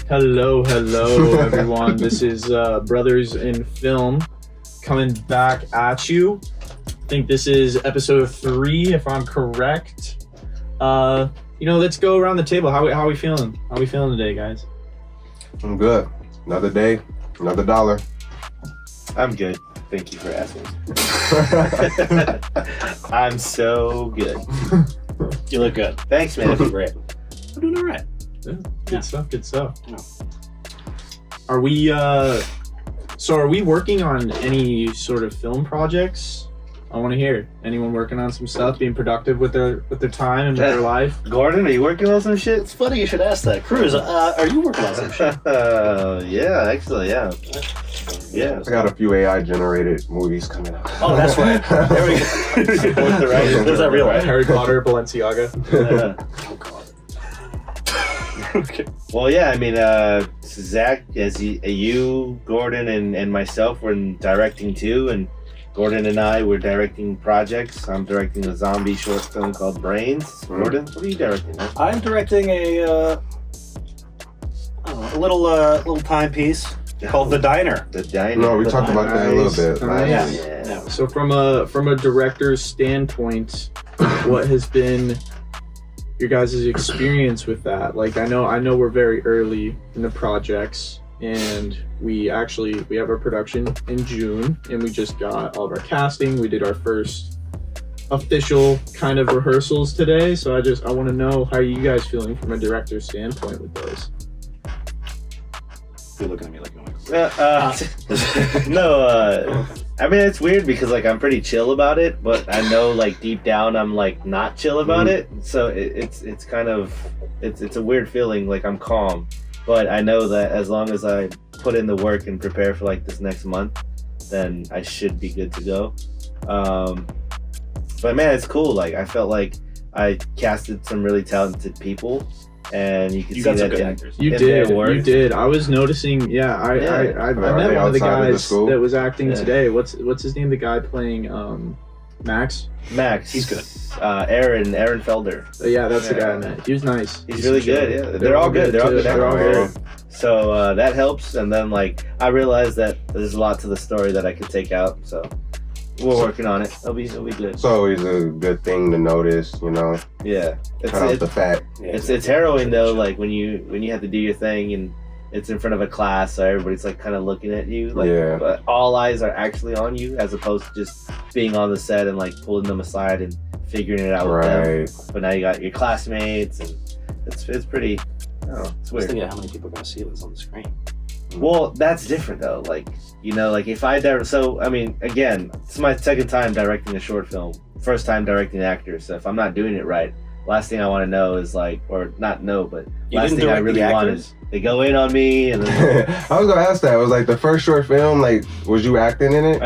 Hello, everyone. This is Brothers in Film coming back at you. I think this is episode 3, if I'm correct. Let's go around the table. How we feeling? How we feeling today, guys? I'm good. Another day, another dollar. I'm good. Thank you for asking. I'm so good. You look good. Thanks, man. You're great. I'm doing all right. Yeah, good stuff. Yeah. Are we working on any sort of film projects? I want to hear. Anyone working on some stuff, being productive with their time and with their life? Gordon, are you working on some shit? It's funny you should ask that. Cruz, are you working on some shit? Yeah, actually, yeah. Yeah. I got a few AI generated movies coming out. Oh, that's right. There we go. What's the right? Is that real? Right? Harry Potter, Balenciaga. Oh, God. Okay. Well, yeah, I mean, Zach, you, Gordon, and myself were directing too, and Gordon and I were directing projects. I'm directing a zombie short film called Brainsssss. Gordon, what are you directing? Man? I'm directing a little timepiece called The Diner. The Diner. No, we talked about that a little bit. Nice. Yeah. So from a director's standpoint, what has been your guys' experience with that? Like, I know we're very early in the projects, and we have our production in June, and we just got all of our casting. We did our first official kind of rehearsals today, so I want to know how you guys feeling from a director's standpoint with those. You're looking at me like you're No, I mean, it's weird because like I'm pretty chill about it, but I know like deep down I'm like not chill about it. So it's kind of it's a weird feeling. Like I'm calm, but I know that as long as I put in the work and prepare for like this next month, then I should be good to go. But man, it's cool. Like I felt like I casted some really talented people. And you can see got some that good actors. You did. I was noticing. Yeah, I met one of the guys that was acting today. What's his name? The guy playing Max. He's good. Aaron Felder. Yeah, that's the guy I met. He was nice. He's really good. Yeah, they're all good. They're all good. Good. So that helps. And then like I realized that there's a lot to the story that I could take out. So we're working on it. It'll be good. It's always a good thing to notice, Yeah. Cut out the fat. It's harrowing though, like when you have to do your thing and it's in front of a class, so everybody's like kind of looking at you, like, but all eyes are actually on you, as opposed to just being on the set and like pulling them aside and figuring it out with them. But now you got your classmates, and it's pretty. It's weird. Think of how many people are gonna see this on the screen. Well, that's different though. Like like if I so I mean, again, it's my second time directing a short film. First time directing actors. So if I'm not doing it right, last thing I want to know is like, or not know, but last thing I really want is they go in on me. And then, I was gonna ask that. It was like the first short film. Like, was you acting in it?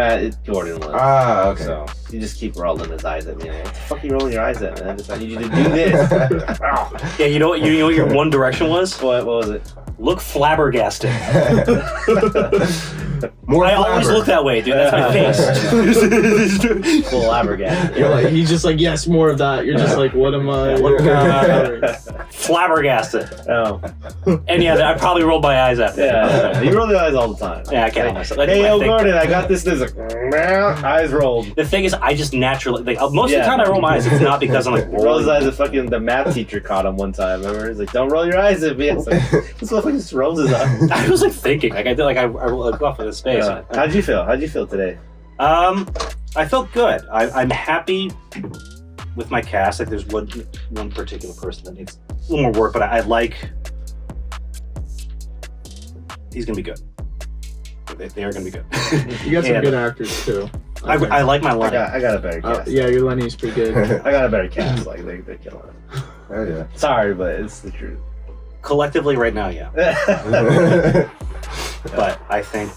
Gordon was. Okay. So you just keep rolling his eyes at me. Like, what the fuck are you rolling your eyes at, man? I need you to do this. Yeah, you know what your one direction was? What was it? Look flabbergasted. More I always look that way, dude. That's my face. Flabbergasted. He's just like, yes, more of that. You're just like, what am I? Flabbergasted. Oh. And yeah, I probably rolled my eyes after. Yeah. You roll your eyes all the time. Yeah, I can't help myself. Hey, yo, Gordon, I got this. There's eyes rolled. The thing is, I just naturally, like, most of the time I roll my eyes, it's not because I'm like, rolls his eyes. The math teacher caught him one time. Remember? He's like, don't roll your eyes at me. It's like, this motherfucker just rolls his eyes. I was like thinking, like I did, like I rolled off of his face. How'd you feel today? I felt good. I'm happy with my cast. Like there's one particular person that needs a little more work, but I like. He's gonna be good. They are gonna be good. You got some good actors too. I like my Lenny. I got a better cast. Yeah, your Lenny's pretty good. I got a better cast. Like they're killing it. Oh yeah. Sorry, but it's the truth. Collectively, right now, yeah. But I think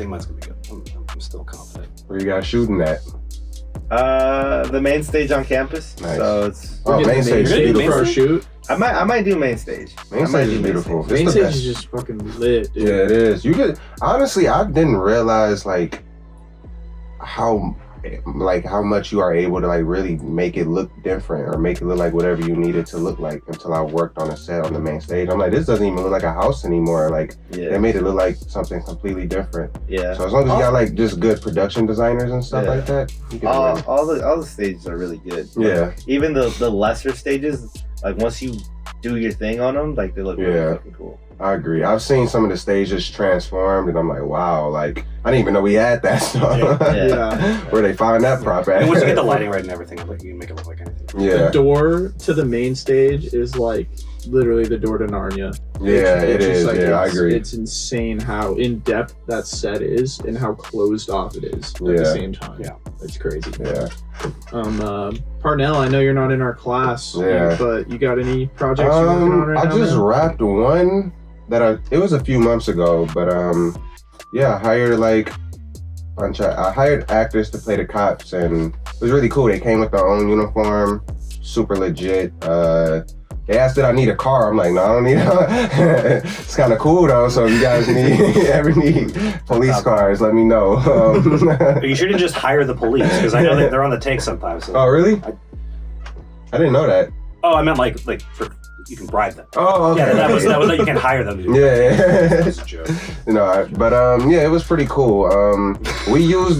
mine's gonna be good. I'm still confident. Where you guys shooting at? The main stage on campus. Nice. So it's main stage is beautiful. For a shoot. I might do main stage. Main stage is beautiful. Main stage is just fucking lit, dude. Yeah, it is. Honestly, I didn't realize like how like how much you are able to like really make it look different or make it look like whatever you need it to look like until I worked on a set on the main stage. I'm like, this doesn't even look like a house anymore. Like they made it look like something completely different. Yeah. So as long as you got like just good production designers and stuff like that, you can all the stages are really good. Yeah. Even the lesser stages, like once you do your thing on them, like they look really fucking cool. I agree. I've seen some of the stages transformed, and I'm like, wow, like I didn't even know we had that stuff. Where they find that prop at? And once you get the lighting right and everything, like you can make it look like anything. The door to the main stage is like literally the door to Narnia. It is. Like, I agree. It's insane how in depth that set is and how closed off it is at the same time. Yeah, it's crazy. Yeah. Purnell, I know you're not in our class, but you got any projects you're working on right now? I just wrapped one that it was a few months ago, but I hired like I hired actors to play the cops, and it was really cool. They came with their own uniform, super legit. They asked did I need a car. I'm like, no, I don't need a It's kind of cool though, so if you guys ever need police cars, let me know. You shouldn't just hire the police, because I know that they're on the take sometimes. So oh, really? I didn't know that. Oh, I meant like for you can bribe them. Oh, okay. Yeah, that was you can hire them to do that. That's a joke. But it was pretty cool. We used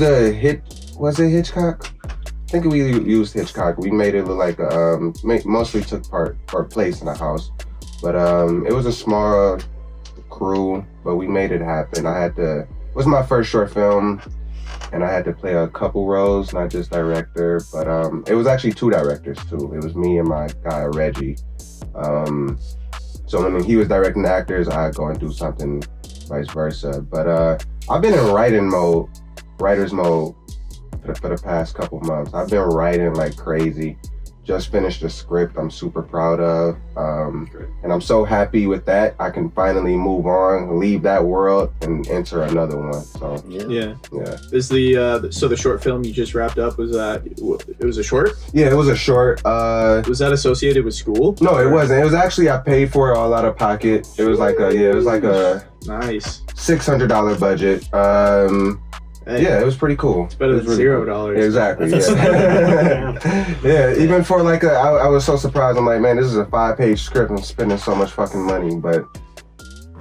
was it Hitchcock? I think we used Hitchcock. We made it look like mostly took place in a house, but it was a small crew, but we made it happen. It was my first short film, and I had to play a couple roles, not just director, but it was actually 2 directors too. It was me and my guy Reggie. So when he was directing the actors, I'd go and do something, vice versa. But I've been in writer's mode for the past couple months. I've been writing like crazy. Just finished a script I'm super proud of, and I'm so happy with that. I can finally move on, leave that world, and enter another one. So Is the short film you just wrapped up, it was a short? Yeah, it was a short. Was that associated with school? No, it wasn't. It was actually I paid for it all out of pocket. It was like a nice $600 budget. It was pretty cool. It's better than $0. Exactly. Even for like I was so surprised. I'm like, man, this is a 5-page script. I'm spending so much fucking money, but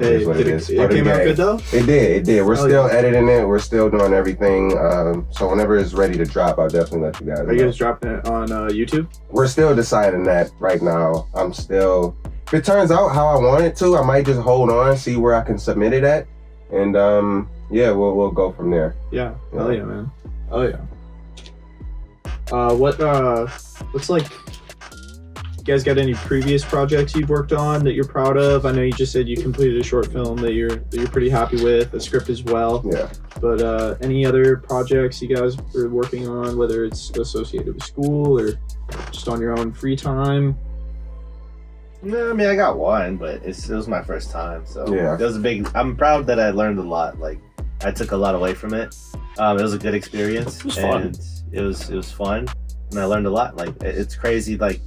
it came out good though? It did. We're still editing it. We're still doing everything. So whenever it's ready to drop, I'll definitely let you guys know. Are you guys dropping it on YouTube? We're still deciding that right now. If it turns out how I want it to, I might just hold on, see where I can submit it at, and we'll go from there. Yeah. Hell yeah, man. Oh yeah. What's like? You guys got any previous projects you've worked on that you're proud of? I know you just said you completed a short film that you're pretty happy with, the script as well. Yeah. But any other projects you guys are working on, whether it's associated with school or just on your own free time? No, I mean I got one, but it was my first time, so it was I'm proud that I learned a lot. Like I took a lot away from it. It was a good experience. It was fun. And it was fun, and I learned a lot. Like it's crazy. Like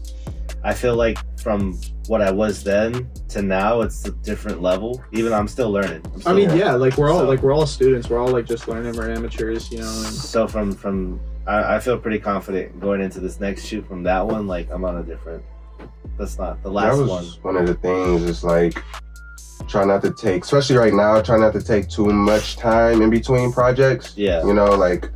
I feel like from what I was then to now, it's a different level. Even I'm still learning. We're all students. We're all like just learning. We're amateurs, you know. And so from I feel pretty confident going into this next shoot from that one. Like I'm on a different. That's not the last one. That was one of the things. Is like try not to take, especially right now, try not to take too much time in between projects. Yeah. You know, like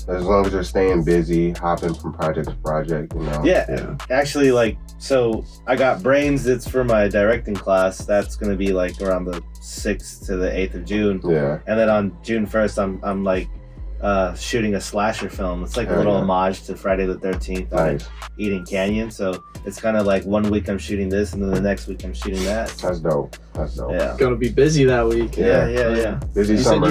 as long as you're staying busy, hopping from project to project, you know. Yeah. Actually, like, so I got Brains. It's for my directing class. That's gonna be like around the 6th to the 8th of June. Yeah. And then on June 1st, I'm like shooting a slasher film. It's like a little homage to Friday the 13th. Nice. Eden Canyon. So it's kind of like one week I'm shooting this, and then the next week I'm shooting that. That's dope. Yeah. Gonna be busy that week. Yeah. Busy summer.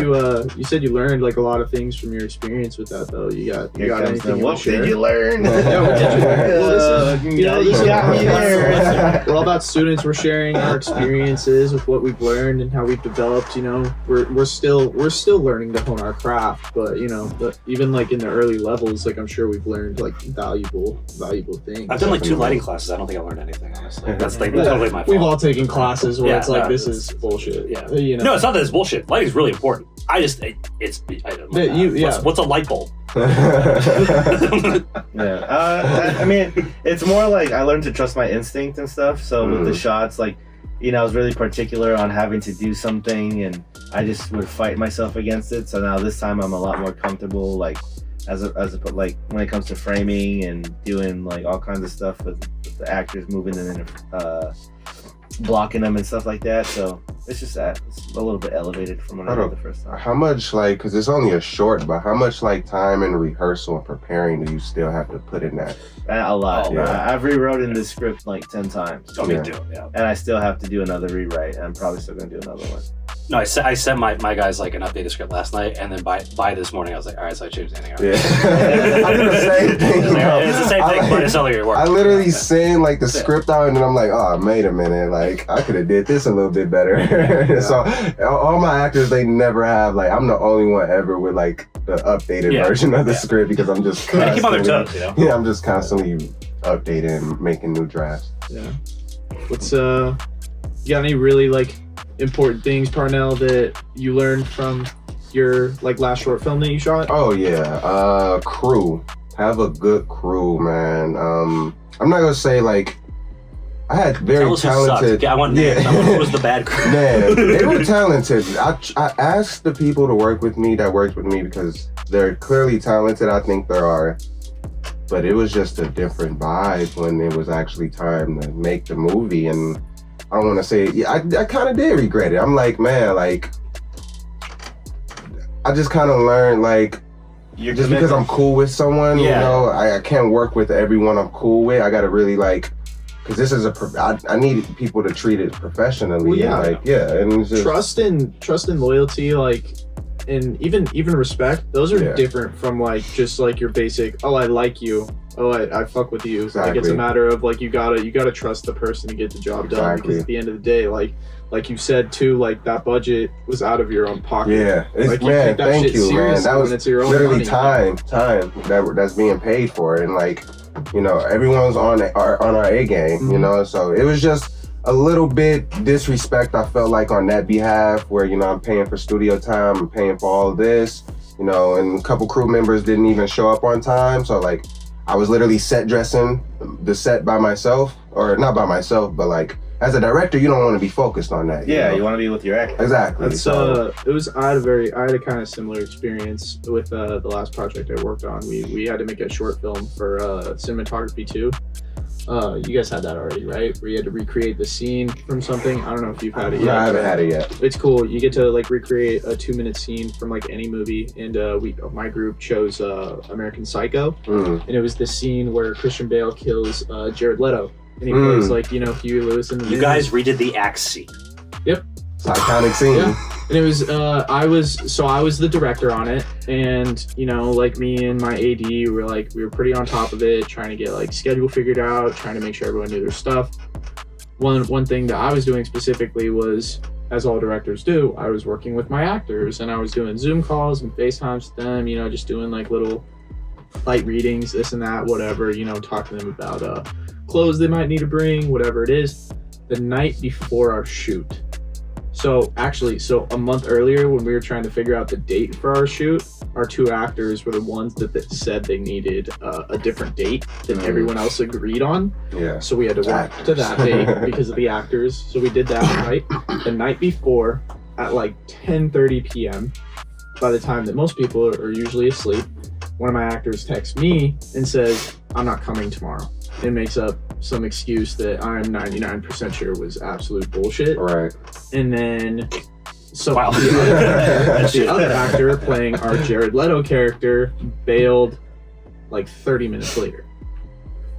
You said you learned like a lot of things from your experience with that though. You got anything? What did you learn? What did you learn? Well, you got me there. We're all about students. We're sharing our experiences with what we've learned and how we've developed. You know, we're still learning to hone our craft, but you know, even like in the early levels, like I'm sure we've learned like valuable things. I've done like 2 lighting classes. I don't think I learned anything, honestly. That's like totally my fault. We've all taken classes where it's like this is bullshit. Yeah. You know? No, it's not that it's bullshit. Lighting's really important. I don't know. What's a light bulb? I mean, it's more like I learned to trust my instinct and stuff. So with the shots, like, you know, I was really particular on having to do something, and I just would fight myself against it. So now this time I'm a lot more comfortable, like like when it comes to framing and doing like all kinds of stuff with the actors moving and blocking them and stuff like that. So it's just that it's a little bit elevated from when I did the first time. How much, like, because it's only a short, but how much like time and rehearsal and preparing do you still have to put in that? A lot. Yeah. I've rewritten this script like 10 times. Oh, me too. Yeah. And I still have to do another rewrite, and I'm probably still gonna do another one. No, I sent my guys like an updated script last night, and then by this morning I was like, all right, so I changed anything. Yeah. I do the same thing. It's the same thing, but it's only your work. I literally send like the script out, and then I'm like, oh, wait a minute, like I could have did this a little bit better. So all my actors, they never have, like, I'm the only one ever with like the updated version of the script, because I'm just keep on their toes, you know? Yeah, I'm just constantly updating and making new drafts. Yeah. What's you got any really like important things, Purnell, that you learned from your like last short film that you shot? Oh yeah, crew. Have a good crew, man. I'm not gonna say like I had very talented. I want names. I want who was the bad crew. Man, they were talented. I asked the people to work with me that worked with me because they're clearly talented. I think there are. But it was just a different vibe when it was actually time to make the movie. And I don't want to say, I kind of did regret it. I'm like, man, like, I just kind of learned, like, just because I'm cool with someone, you know, I can't work with everyone I'm cool with. I got to really, like, because this is I need people to treat it professionally. Well, yeah. And, like, and it's just, trust and loyalty, like, and even respect, those are different from like just like your basic, oh, I like you, oh, I fuck with you. Exactly. Like, it's a matter of like you gotta trust the person to get the job done, because at the end of the day, like you said too, like that budget was out of your own pocket. Yeah, it's, like, man, thank you, man. That was it's your own literally money. time that's being paid for, and like, you know, everyone's on our A game, you know. So it was just a little bit disrespect, I felt like, on that behalf, where, you know, I'm paying for studio time, I'm paying for all of this, you know, and a couple crew members didn't even show up on time. So like, I was literally set dressing the set by myself, or not by myself, but like, as a director, you don't want to be focused on that. You want to be with your actor. Exactly. That's I had a kind of similar experience with the last project I worked on. We had to make a short film for cinematography too. You guys had that already, right? Where you had to recreate the scene from something. I don't know if you've had it yet. No, I haven't had it yet. It's cool. You get to like recreate a 2-minute scene from like any movie, and my group chose American Psycho, and it was the scene where Christian Bale kills Jared Leto, and he plays like, you know, Huey Lewis in the movie. You guys redid the axe scene. Yep. It's an iconic scene. Yeah. And it was I was the director on it, and you know, like me and my AD we were pretty on top of it, trying to get like schedule figured out, trying to make sure everyone knew their stuff. One thing that I was doing specifically was, as all directors do, I was working with my actors, and I was doing Zoom calls and FaceTimes with them, you know, just doing like little light readings, this and that, whatever, you know, talking to them about clothes they might need to bring, whatever it is, the night before our shoot. So a month earlier, when we were trying to figure out the date for our shoot, our 2 actors were the ones that said they needed a different date than everyone else agreed on. Yeah. So we had to work to that date because of the actors. So we did that the night before at like 10:30 p.m. By the time that most people are usually asleep, one of my actors texts me and says, "I'm not coming tomorrow." It makes up some excuse that I'm 99% sure was absolute bullshit. Right. And then, the other actor playing our Jared Leto character bailed like 30 minutes later.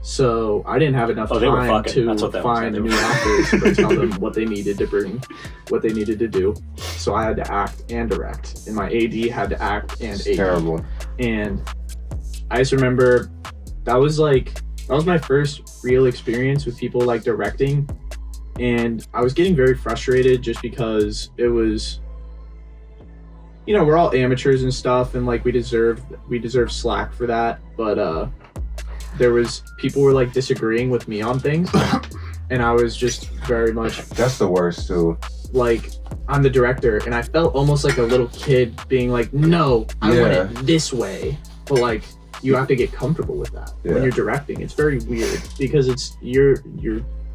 So I didn't have enough time to find new actors or tell them what they needed to bring, what they needed to do. So I had to act and direct, and my AD had to act and AD. Terrible. And I just remember that was my first real experience with people like directing, and I was getting very frustrated just because it was, you know, we're all amateurs and stuff, and like we deserve slack for that, but people were like disagreeing with me on things, and I was just very much, that's the worst too. Like, I'm the director, and I felt almost like a little kid being like, no, I want it this way. but like you have to get comfortable with that when you're directing. It's very weird because it's you're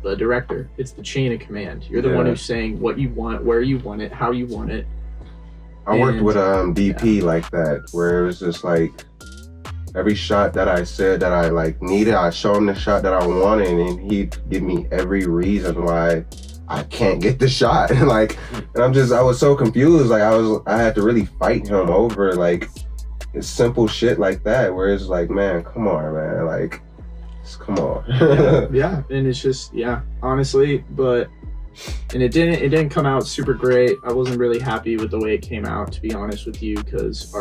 the director. It's the chain of command. You're the one who's saying what you want, where you want it, how you want it. I worked with a DP like that, where it was just like every shot that I said that I like needed, I show him the shot that I wanted, and he'd give me every reason why I can't get the shot. Like, and I was so confused. Like I had to really fight him over like it's simple shit like that, where it's like, man, come on, man, like, just come on. Yeah, and it's just honestly, and it didn't come out super great. I wasn't really happy with the way it came out, to be honest with you, because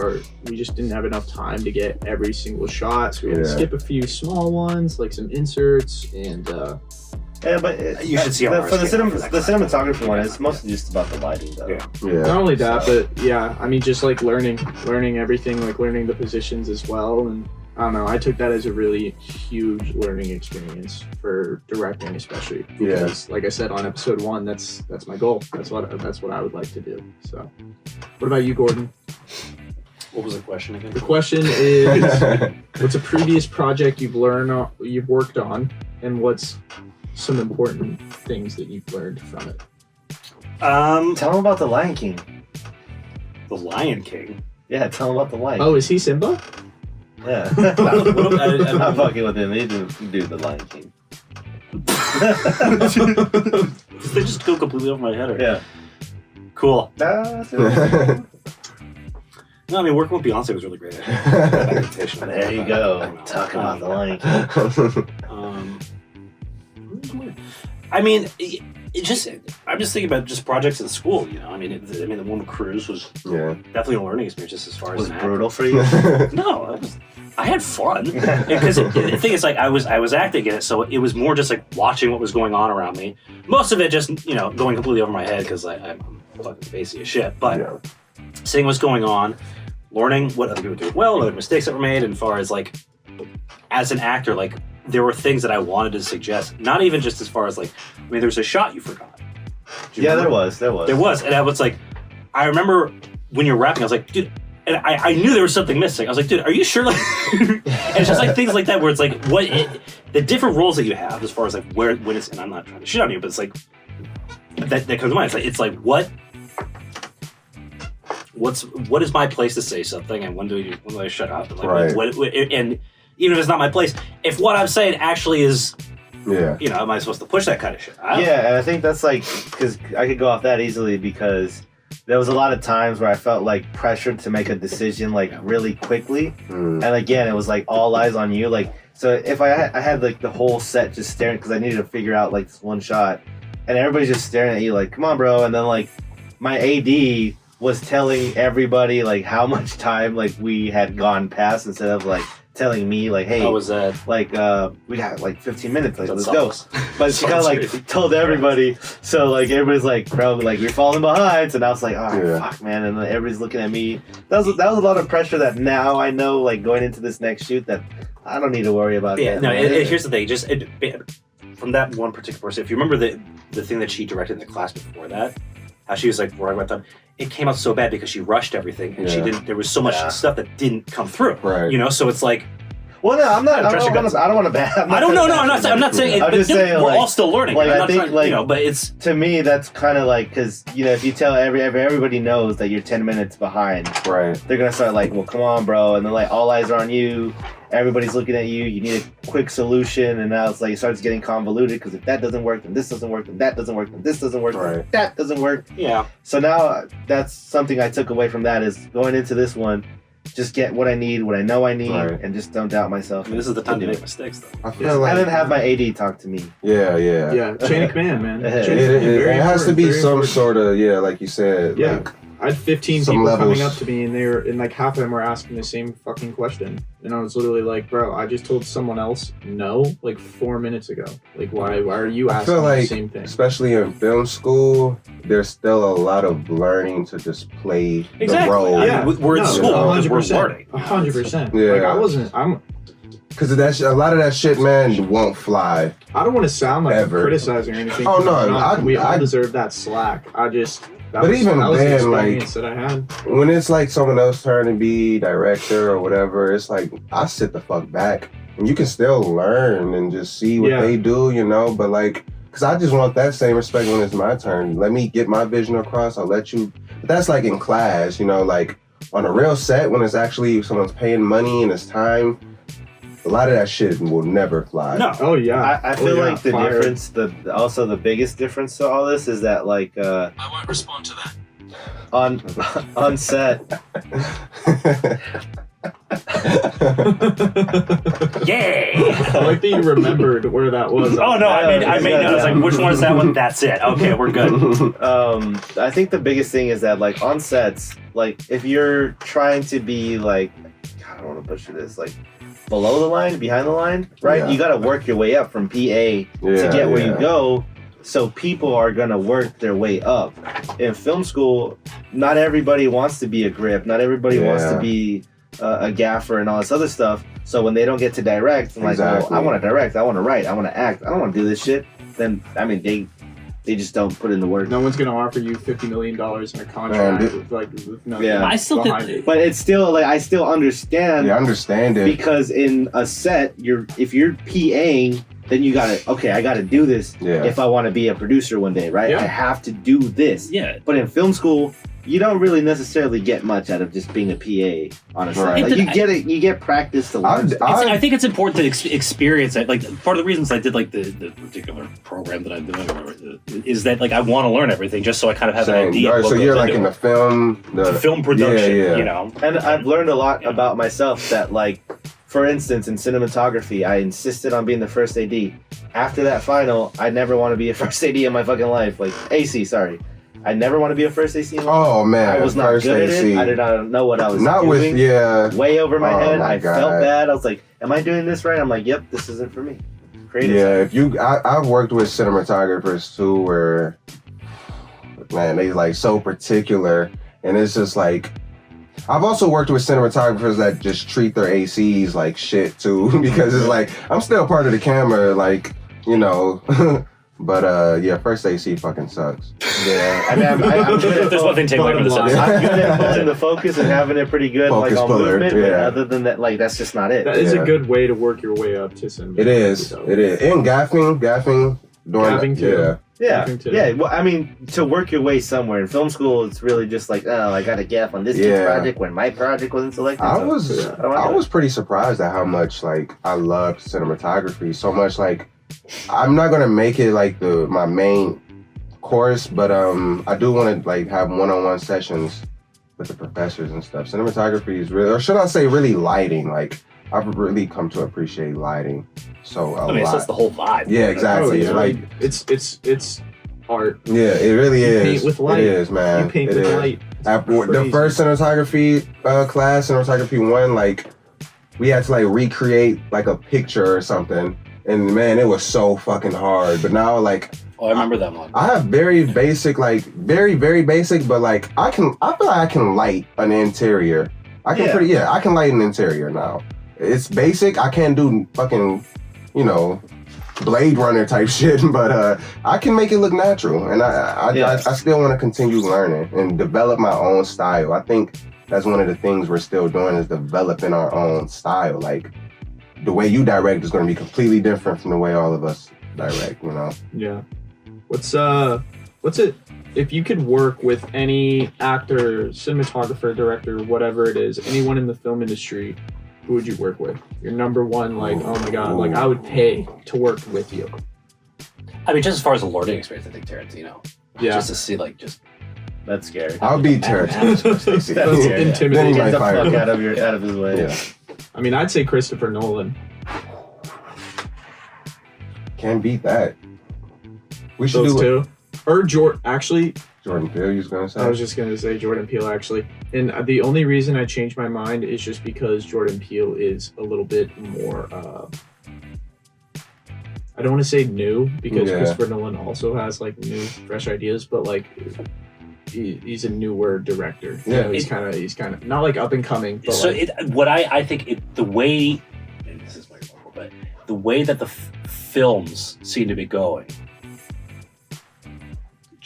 we just didn't have enough time to get every single shot, so we had to skip a few small ones, like some inserts, and but you should see for the cinematography one. It's mostly just about the lighting, though. Not only that, but I mean, just like learning everything, like learning the positions as well, and I don't know. I took that as a really huge learning experience for directing, especially because, like I said on episode 1, that's my goal. That's what I would like to do. So, what about you, Gordon? What was the question again? The question is, what's a previous project you've worked on, and what's some important things that you've learned from it? Tell them about the Lion King. The Lion King? Yeah, tell them about the Lion King. Oh, is he Simba? Yeah. I'm not fucking with him. He do the Lion King. They just go completely over my head. Yeah. Cool. No, I mean, working with Beyonce was really great. There you go. Talk about the Lion King. I mean, I'm just thinking about just projects at school. You know, I mean, the one with Cruz was definitely a learning experience, just as far as was brutal for you. No, I had fun because the thing is, like, I was acting in it, so it was more just like watching what was going on around me. Most of it just going completely over my head because I'm fucking spacey as shit. But seeing what's going on, learning what other people do well, other mistakes that were made, and as far as like as an actor, like there were things that I wanted to suggest. Not even just as far as like, I mean, there's a shot you forgot. There was, and I was like, I remember when you're rapping, I was like, dude. And I knew there was something missing. I was like, dude, are you sure? Like, and it's just like things like that where it's like, the different roles that you have as far as like when it's, and I'm not trying to shit on you, but it's like, that comes to mind. It's like what is my place to say something, and when do I shut up? And like, and even if it's not my place, if what I'm saying actually is, am I supposed to push that kind of shit? And I think that's like, because I could go off that easily because there was a lot of times where I felt like pressured to make a decision like really quickly, and again it was like all eyes on you. Like, so if I had like the whole set just staring because I needed to figure out like this one shot, and everybody's just staring at you like, come on, bro, and then like my AD was telling everybody like how much time like we had gone past instead of like telling me like, hey, how was that? Like we got like 15 minutes, like let's go. But she kind of like told everybody, so like everybody's like, bro, like we're falling behind. So now it's like, oh fuck, man, and then everybody's looking at me. That was a lot of pressure that now I know, like going into this next shoot, that I don't need to worry about. Yeah, no. Here's the thing, just from that one particular person, if you remember the thing that she directed in the class before that, how she was like worrying about them. It came out so bad because she rushed everything, and she didn't. There was so much stuff that didn't come through. Right. So it's like. Well, no, I'm not. I don't want to ban. I'm not saying. I'm just saying, we're all still learning. Like, I think, but it's to me that's kind of like, because if you tell everybody knows that you're 10 minutes behind, right? They're gonna start like, well, come on, bro, and then like all eyes are on you. Everybody's looking at you. You need a quick solution, and now it's like it starts getting convoluted because if that doesn't work, then this doesn't work, then that doesn't work, then this doesn't work, then that doesn't work. Yeah. So now that's something I took away from that is going into this one. Just get what I need, what I know I need, and just don't doubt myself. I mean, this is the time to make mistakes, though. I feel like I didn't have my AD talk to me. Yeah. Chain of command, man. It has to be some sort of like you said. Yeah. Like, I had 15 some people levels. coming up to me, and like half of them were asking the same fucking question, and I was literally like, bro, I just told someone else no like 4 minutes ago. Like, why are you asking the same thing? Especially in film school, there's still a lot of learning to just play the role. Yeah, we're in school. 100%. We're learning. 100%. Yeah. Like I'm. Because a lot of that shit, man, won't fly. I don't want to sound like I'm Ever. criticizing or anything. Oh, no, we all deserve that slack. That But was, even that was the then, like, experience that I had. when it's like someone else turn to be director or whatever, it's like I sit the fuck back and you can still learn and just see what they do, you know. But like, cause I just want that same respect when it's my turn. Let me get my vision across. I'll let you. But that's like in class, you know, like on a real set when it's actually someone's paying money and it's time. A lot of that shit will never fly. No. Oh yeah. I feel like the fire. difference, also the biggest difference to all this is that like I won't respond to that. on set. Yay! I like that you remembered where that was. Oh no, I made Yeah, notes. yeah. Like, which one is that one? That's it. Okay, we're good. I think the biggest thing is that like on sets, like if you're trying to be like, God, I don't want to butcher this, like below the line, behind the line, right? Yeah. You got to work your way up from PA to get where you go. So people are gonna work their way up. In film school, not everybody wants to be a grip. Not everybody wants to be a gaffer and all this other stuff. So when they don't get to direct, I'm like, well, I want to direct, I want to write, I want to act, I don't want to do this shit. Then I mean, they just don't put in the work. No one's gonna offer you $50 million in a contract with nothing. Yeah. I still behind think, it. But it's still like I still understand. Yeah, I understand it. Because in a set, if you're PAing, then you I gotta do this if I want to be a producer one day, right? Yeah. I have to do this. yeah. But in film school, you don't really necessarily get much out of just being a PA on a set. Right. Like you get practice to learn stuff. I think it's important to experience it. Like part of the reasons I did like the particular program that I'm doing is that like I want to learn everything just so I kind of have an idea. Right, of what so goes you're like into in it. the film, film production, yeah. you know. And I've learned a lot about myself that like, for instance, in cinematography, I insisted on being the first AD. After that final, I never want to be a first AD in my fucking life. Like, AC, sorry. I never want to be a first AC in my life. Oh man, I was not first good at AC. it. I did not know what I was Not doing. with Way over my head. my I God. felt bad. I was like, am I doing this right? I'm like, yep, this isn't for me. Creative. Yeah, I've worked with cinematographers too where, man, they like so particular, and it's just like, I've also worked with cinematographers that just treat their ACs like shit too, because it's like, I'm still part of the camera, like, you know, but yeah, first AC fucking sucks. Yeah. I mean, I'm good at There's one thing to take away from this bottom episode. I'm good at holding the focus and having it pretty good, Focus like on puller, movement. But yeah. other than that, like that's just not it. That is Yeah. a good way to work your way up to cinema. It is. And gaffing during Gaffing too. Yeah, Gaffing too. yeah. Well, I mean, to work your way somewhere in film school, it's really just like, oh, I got a gaff on this kid's project when my project wasn't selected. I so was pretty surprised at how much like I loved cinematography so much. Like, I'm not gonna make it like my main course, but I do want to like have one-on-one sessions with the professors and stuff. Cinematography is really, or should I say, really lighting. Like, I've really come to appreciate lighting so a I mean, lot. so it's the whole vibe. Yeah, exactly. Oh, yeah. Like, it's art. yeah, it really You is. paint with light. It is, man. You paint It with is. light. The Crazy. first cinematography class, cinematography 1, like, we had to like recreate like a picture or something, and man, it was so fucking hard. But now, like, Oh, I remember that one. I have very basic, like very basic, but like I feel like I can light an interior. I can light an interior now. It's basic. I can't do fucking, Blade Runner type shit, but I can make it look natural, and I still want to continue learning and develop my own style. I think that's one of the things we're still doing is developing our own style. Like, the way you direct is going to be completely different from the way all of us direct. Yeah. What's it? If you could work with any actor, cinematographer, director, whatever it is, anyone in the film industry, who would you work with? Your number one, like, oh my god, like I would pay to work with you. I mean, just as far as a learning experience, I think Tarantino. Yeah. Just to see, like, just. That's scary. I'll be Tarantino's first AC. That's That's scary. intimidating. Then he Get might the fire fuck me. out of his way. Yeah. I mean, I'd say Christopher Nolan. Can't beat that. We should Those do it. two. Or Actually, Jordan Peele, you was gonna say? I was just gonna say Jordan Peele actually, and the only reason I changed my mind is just because Jordan Peele is a little bit more. I don't want to say new because Christopher Nolan also has like new, fresh ideas, but like he's a newer director. Yeah, he's kind of not like up and coming. But So like, I think the way, and this is my example, but the way that the films seem to be going,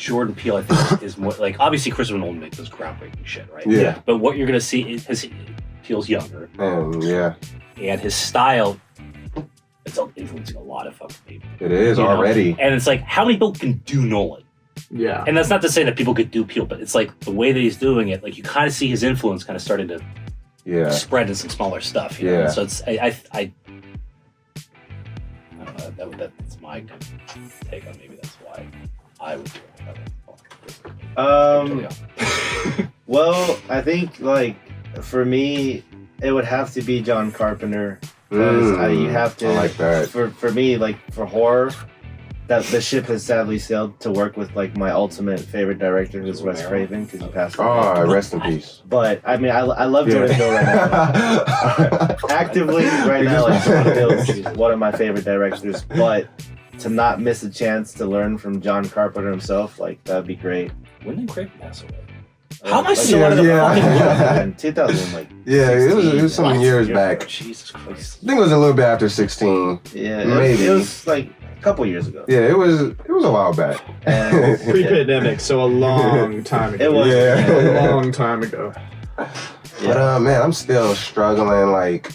Jordan Peele, I think, is more like obviously Christopher Nolan makes those groundbreaking shit, right? Yeah. But what you're gonna see is Peele's younger, Yeah, and his style. It's influencing a lot of fucking people. it is You know? already. And it's like, how many people can do Nolan? Yeah. And that's not to say that people could do Peele, but it's like the way that he's doing it, like you kind of see his influence kind of starting to Yeah. spread in some smaller stuff. You know? Yeah. So it's I don't know. That's my kind of take on maybe that's why I would do it. Well, I think like for me, it would have to be John Carpenter. Because you have to. I like that. For me, like for horror, that the ship has sadly sailed to work with like my ultimate favorite director, who's Wes Craven, because he passed away. Oh, rest in peace. But I mean, I love Jordan Peele right now. Actively right now, like Jordan Peele is one of my favorite directors. But to not miss a chance to learn from John Carpenter himself, like that'd be great. When did Craven pass away? How am I Like, still out of the fucking loop? in 2000, like Yeah, it was 16, some like, years back. Jesus Christ. I think it was a little bit after 16. Yeah, Maybe. it was like a couple years ago. Yeah, it was a while back. And Pre-pandemic, so a long time ago. It was. Yeah. A long time ago. But man, I'm still struggling. Like,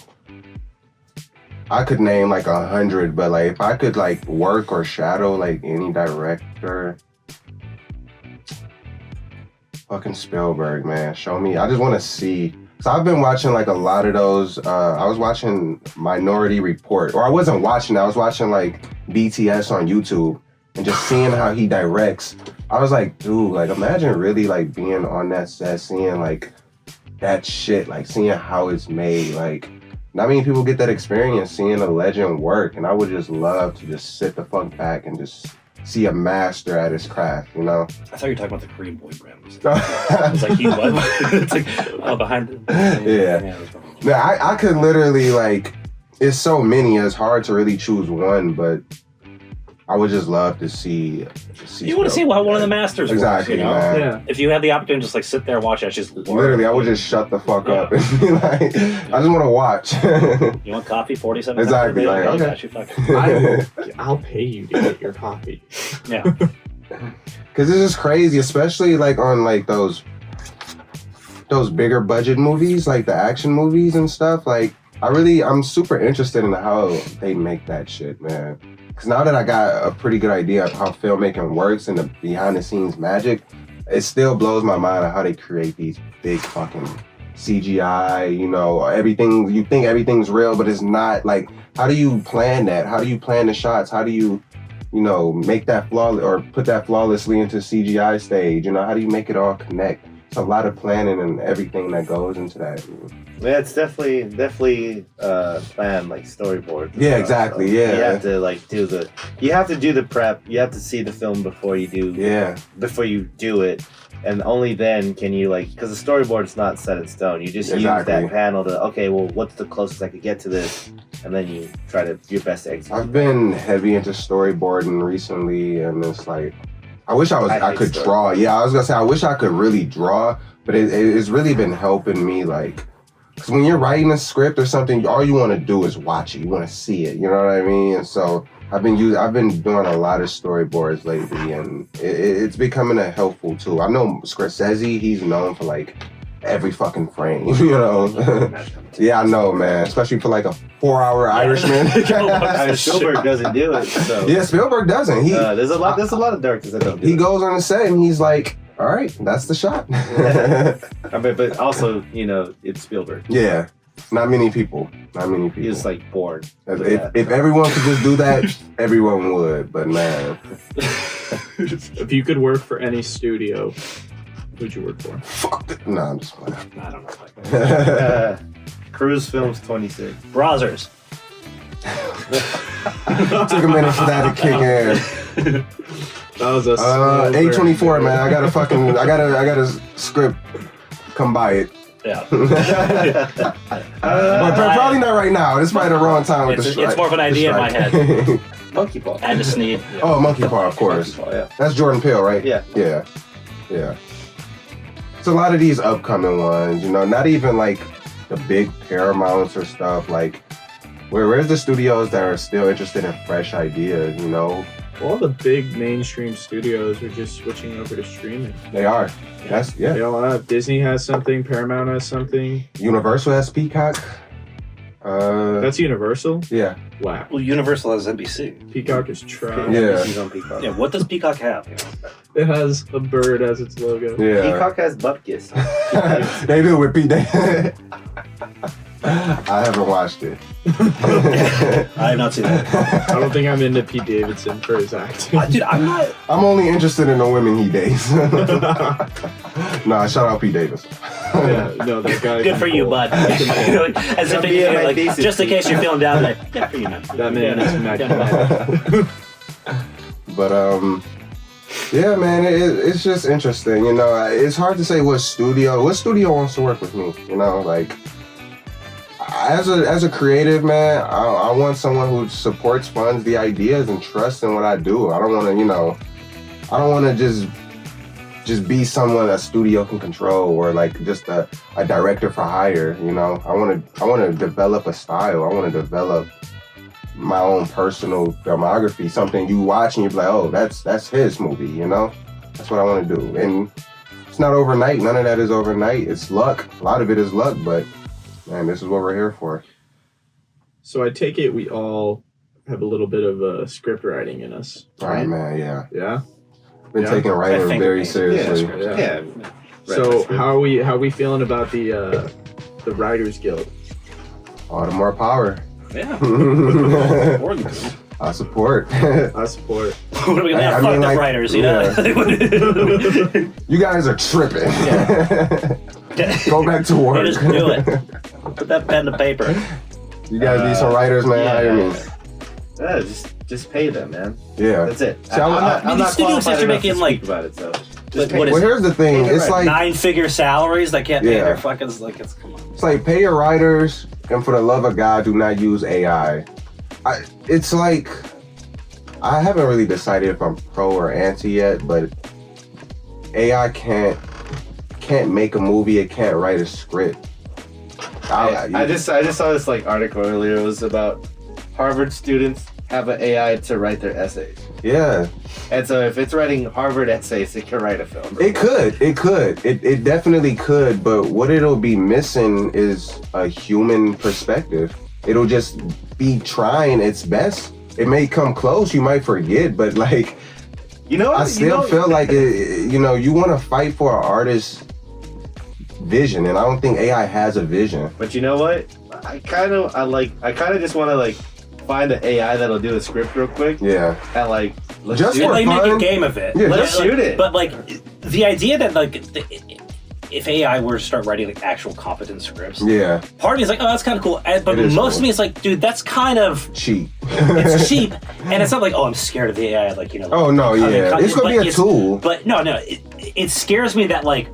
I could name like 100, but like if I could like work or shadow like any director, fucking Spielberg, man. Show me. I just want to see. So I've been watching like a lot of those. I was watching Minority Report, or I wasn't watching. I was watching like BTS on YouTube and just seeing how he directs. I was like, dude, like imagine really like being on that set, seeing like that shit, like seeing how it's made. Like, not many people get that experience seeing a legend work, and I would just love to just sit the fuck back and just see a master at his craft, you know? I thought you were talking about the Korean boy band. It's like he was. It's like behind it. Yeah. Yeah, I could literally like, it's so many, it's hard to really choose one, but I would just love to see you want to see how one of the masters exactly, works, you know? man. Yeah. If you had the opportunity to just like sit there and watch it, just Literally, I would just shut the fuck up and be like, I just want to watch. You want coffee? 47 Exactly, cents? like, okay. Got you, fucking. I'll pay you to get your copy. Yeah. Cause it's just crazy, especially like on like those bigger budget movies, like the action movies and stuff. Like I'm super interested in how they make that shit, man. Cause now that I got a pretty good idea of how filmmaking works and the behind the scenes magic, it still blows my mind on how they create these big fucking CGI, you know, everything, you think everything's real, but it's not. Like, how do you plan that? How do you plan the shots? How do you know, make that flawless or put that flawlessly into CGI stage? You know, how do you make it all connect? It's a lot of planning and everything that goes into that. Yeah, it's definitely planned, like storyboard. Yeah, exactly. Yeah, you have to like do the prep. You have to see the film before you do it, and only then can you like, because the storyboard's not set in stone. You just use that panel to, okay, well, what's the closest I could get to this, and then you try to do your best to execute. I've been heavy into storyboarding recently, and it's like, I wish I could draw. Yeah, I was gonna say I wish I could really draw, but it's really been helping me, like, because when you're writing a script or something, all you want to do is watch it. You want to see it. You know what I mean? And so I've been doing a lot of storyboards lately, and it's becoming a helpful tool. I know Scorsese, he's known for like every fucking frame, you know. Yeah, I know, man. Especially for like a 4-hour Irishman. Spielberg doesn't do it. So. Yeah, Spielberg doesn't. There's a lot of directors that don't do it. He goes on the set and he's like, all right, that's the shot. I mean, but also, you know, it's Spielberg. Yeah, not many people. He's like bored. If everyone could just do that, everyone would. But man, If you could work for any studio, who'd you work for? fuck it. No, I'm just playing. I don't know. Cruz Films 26. Browsers. Took a minute for that to kick in. That was a A24, man. I got a script. Come by it. Yeah. But probably not right now. It's probably the wrong time with the strike. It's more of an idea in my head. Monkey Paw. And a sneeze. Yeah. Oh, Monkey Paw, of course. Monkey Paw, yeah. That's Jordan Peele, right? Yeah. Yeah. It's a lot of these upcoming ones, you know, not even like the big Paramounts or stuff. Like, where's the studios that are still interested in fresh ideas, you know? All the big mainstream studios are just switching over to streaming. They are. They all have. Disney has something. Paramount has something. Universal has Peacock. That's Universal? Yeah. Wow. Well, Universal has NBC. Peacock is trash. Yeah. He's on Peacock. Yeah, what does Peacock have? It has a bird as its logo. Yeah. Peacock has butt kiss. They do with Pete. I haven't watched it. I have not seen that. I don't think I'm into Pete Davidson for his acting. Dude, I'm not. I'm only interested in the women he dates. Nah, shout out Pete Davidson. Yeah, no, that guy. Good for you, bud. As if be my like, thesis. just in case you're feeling down, like, good for you, man. That man is magnificent. But yeah, man, it's just interesting. You know, it's hard to say what studio wants to work with me. You know, like as a creative man, I want someone who supports, funds the ideas, and trusts in what I do. I don't want to, you know, I don't want to just be someone a studio can control, or like just a director for hire. You know, I want to develop a style. I want to develop my own personal filmography, something you watch and you're like, oh, that's his movie, you know? That's what I want to do. And it's not overnight. None of that is overnight. It's luck. A lot of it is luck, but man, this is what we're here for. So I take it we all have a little bit of script writing in us. All right, man, yeah. Yeah? Been taking writing very seriously. Yeah. So how are we feeling about the Writers Guild? All the more power. Yeah. I support. I support. What are we gonna have? I Fuck mean, the like, writers, you know? You guys are tripping. Yeah. Go back to work. Just do it. Put that pen to paper. You guys be some writers, man. Hire me. Yeah, just pay them, man. Yeah. That's it. See, I'm these not studios qualified are enough making, to like- speak about it, so But just pay what them. is Well, here's the thing. Pay the It's like 9-figure salaries that can't pay Yeah. their fucking, like, it's, come on. It's like pay your writers, and for the love of God, do not use AI. It's like I haven't really decided if I'm pro or anti yet, but AI can't make a movie. It can't write a script. I just saw this like article earlier. It was about Harvard students have an AI to write their essays, Yeah, and so if it's writing Harvard essays, it can write a film. it could. It definitely could. But what it'll be missing is a human perspective. It'll just be trying its best. It may come close. You might forget, but like. You know, I still feel like you know, you want to fight for an artist's vision, and I don't think AI has a vision. But you know what? I kind of just want to like find an AI that'll do a script real quick Yeah, and like let's Just shoot for They it. make a fun? game of it. Yeah, Let's Like, shoot it. But like the idea that like if AI were to start writing like actual competent scripts, yeah, part of me is like, oh, that's kind of cool. But It is most cool. of me is like, dude, that's kind of cheap. it's cheap, and it's not like, oh, I'm scared of the AI. Like, you know. Oh no, yeah, it's gonna be a tool. But no, it scares me that like.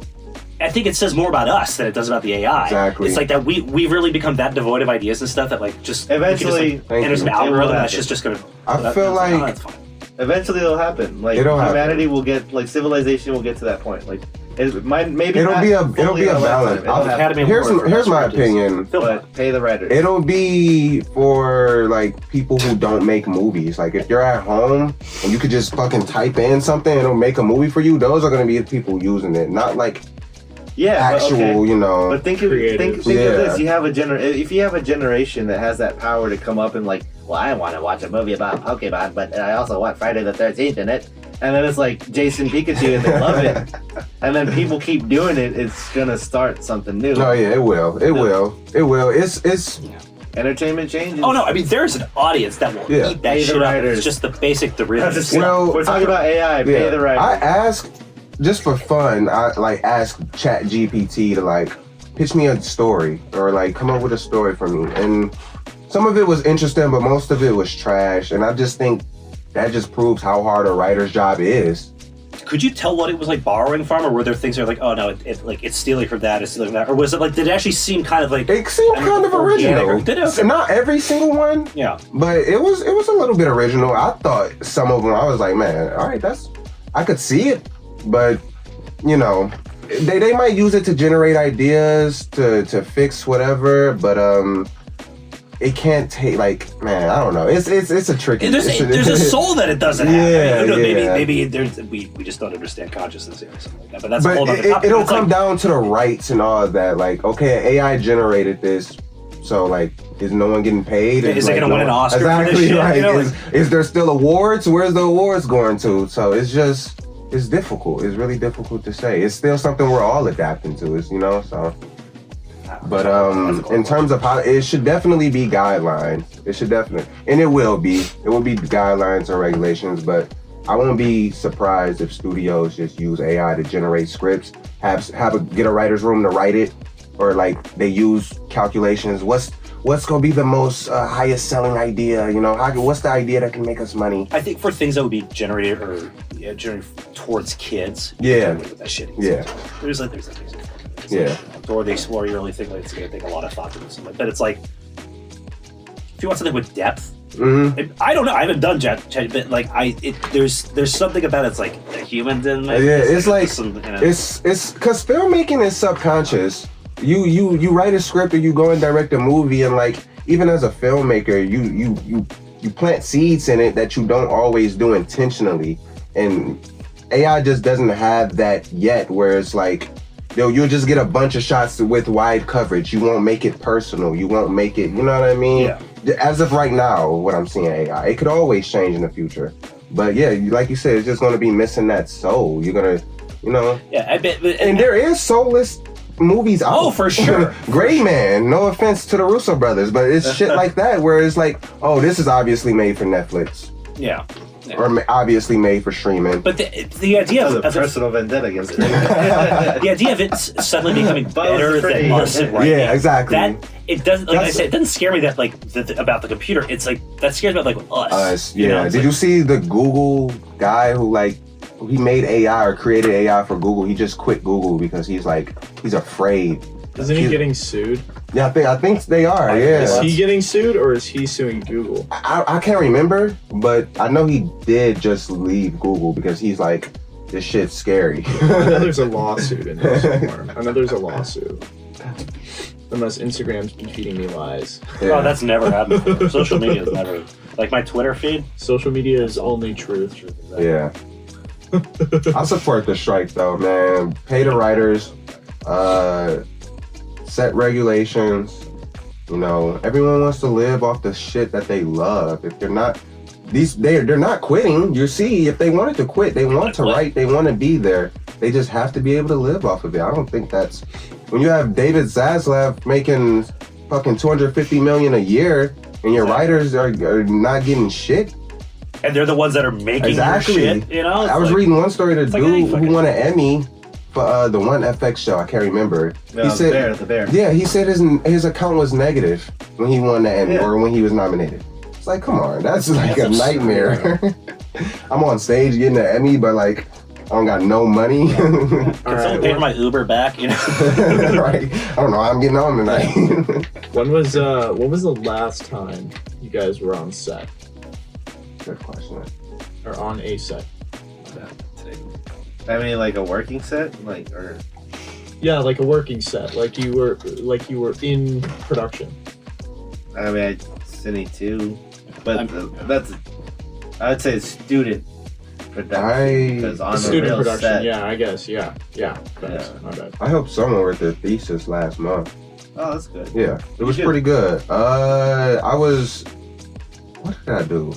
I think it says more about us than it does about the AI. Exactly. It's like that we've really become that devoid of ideas and stuff that like just Eventually- we can just, like, enter some Thank you. It will algorithm that's happen. just gonna. I feel like- that's fine. Eventually, it'll happen. Like It'll happen. humanity will get like civilization will get to that point. Like it might maybe It'll not be a fully in our balance. lifetime. It'll happen. Academy Here's Award for here's best my script is opinion. film. But pay the writers. It'll be for like people who don't make movies. Like if you're at home and you could just fucking type in something and it'll make a movie for you, those are gonna be the people using it, not like yeah, but actual, okay. you know. But think of Creative. of Yeah. this. You have if you have a generation that has that power to come up and like, well, I want to watch a movie about Pokemon, but I also want Friday the 13th in it. And then it's like Jason Pikachu and they love it. And then people keep doing it, it's gonna start something new. No, yeah, it will. It will. It will. It's Entertainment changes. Oh no! I mean, there's an audience that will Yeah. eat that Pay the shit up. writers. It's just the basic derivatives. Well, we're talking about AI. Pay the writers. I asked just for fun. I like asked Chat GPT to like pitch me a story or like come up with a story for me, and some of it was interesting, but most of it was trash. And I just think that just proves how hard a writer's job is. Could you tell what it was like borrowing from, or were there things that are like, oh no, it's stealing from that, it's stealing from that, or was it like, did it actually seem kind of like? It seemed kind of original. Did it? Okay. Not every single one, Yeah. but it was a little bit original. I thought some of them, I was like, man, all right, I could see it, but you know, they might use it to generate ideas to fix whatever, but it can't take like, man, I don't know. It's a tricky. There's a soul that it doesn't have. Yeah, I mean, yeah. Maybe we just don't understand consciousness or something like that. But that's a whole But other topic. it'll It's come like, down to the rights and all of that. Like, okay, AI generated this, so like, is no one getting paid? Is it like, gonna win an Oscar for this Exactly shit? right. You know, Is there still awards? Where's the awards going to? So it's difficult. It's really difficult to say. It's still something we're all adapting to. It's so. But in terms of how it should definitely be guidelines. It should definitely, and it will be. It will be guidelines and regulations. But I won't be surprised if studios just use AI to generate scripts, get a writer's room to write it, or like they use calculations. What's gonna be the most highest selling idea? What's the idea that can make us money? I think for things that would be generated towards kids. Yeah. With that shit. Yeah. There's that reason. Yeah. Or the Explorer, you really think like it's gonna take a lot of thought to do something. But it's like, if you want something with depth, I don't know. I haven't done Jet, but like there's something about it's like the humans in it. Yeah, it's like some, it's because filmmaking is subconscious. You write a script or you go and direct a movie, and like even as a filmmaker, you plant seeds in it that you don't always do intentionally, and AI just doesn't have that yet. Where it's like, you'll just get a bunch of shots with wide coverage. You won't make it personal. You won't make it. You know what I mean? Yeah. As of right now, what I'm seeing AI, it could always change in the future. But yeah, like you said, it's just gonna be missing that soul. You're gonna, Yeah, I bet. And there is soulless movies out. Oh, for sure. Gray Man, no offense to the Russo brothers, but it's shit like that where it's like, oh, this is obviously made for Netflix. Yeah. Or obviously made for streaming. But the idea of personal vendetta against it. the idea of it suddenly becoming better than us, right? Yeah, exactly. That it doesn't, like I said, it doesn't scare me that like about the computer. It's like that scares me about like us. Yeah. Did you see the Google guy who he made AI or created AI for Google? He just quit Google because he's afraid. Isn't he getting sued? Yeah, I think they are. Yeah. Is he getting sued or is he suing Google? I can't remember, but I know he did just leave Google because he's like, this shit's scary. I know there's a lawsuit in there somewhere. I know there's a lawsuit. Unless Instagram's been feeding me lies. Yeah. Oh, that's never happened before. Social media is never, like my Twitter feed. Social media is only truth. Exactly. Yeah. I support the strike though, man. Pay the writers, set regulations. Everyone wants to live off the shit that they love. If they're not, they're not quitting. You see, if they wanted to quit, they want to write, they want to be there. They just have to be able to live off of it. I don't think that's when you have David Zaslav making fucking $250 million a year, and your writers are not getting shit. And they're the ones that are making Exactly. your shit, I was reading one story, the dude like who won an Emmy for the one FX show, I can't remember. No, he said, the Bear. Yeah, he said his account was negative when he won the Emmy or when he was nominated. It's like, come on, that's like a nightmare. I'm on stage getting an Emmy, but like, I don't got no money. Can someone pay for my Uber back? Right. I don't know how I'm getting on tonight. When was the last time you guys were on set? Good question. Or on a set? I mean, like a working set, or Yeah, like a working set. Like you were in production. I mean, Cine 2, but that's I would say it's student production because on the Student real production, set. yeah, I guess, yeah. Thanks. My bad. I helped someone with their thesis last month. Oh, that's good. Yeah, it was pretty good. What did I do?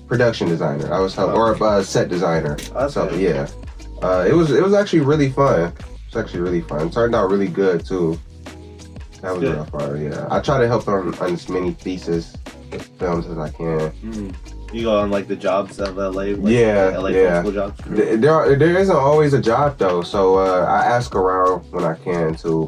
Production designer. I was or set designer. That's So good. yeah, it was actually really fun. It's actually really fun. It turned out really good too. That was real fun. Yeah, I try to help on as many thesis films as I can. You go on like the jobs of LA, like LA film school jobs. There isn't always a job though, so I ask around when I can too.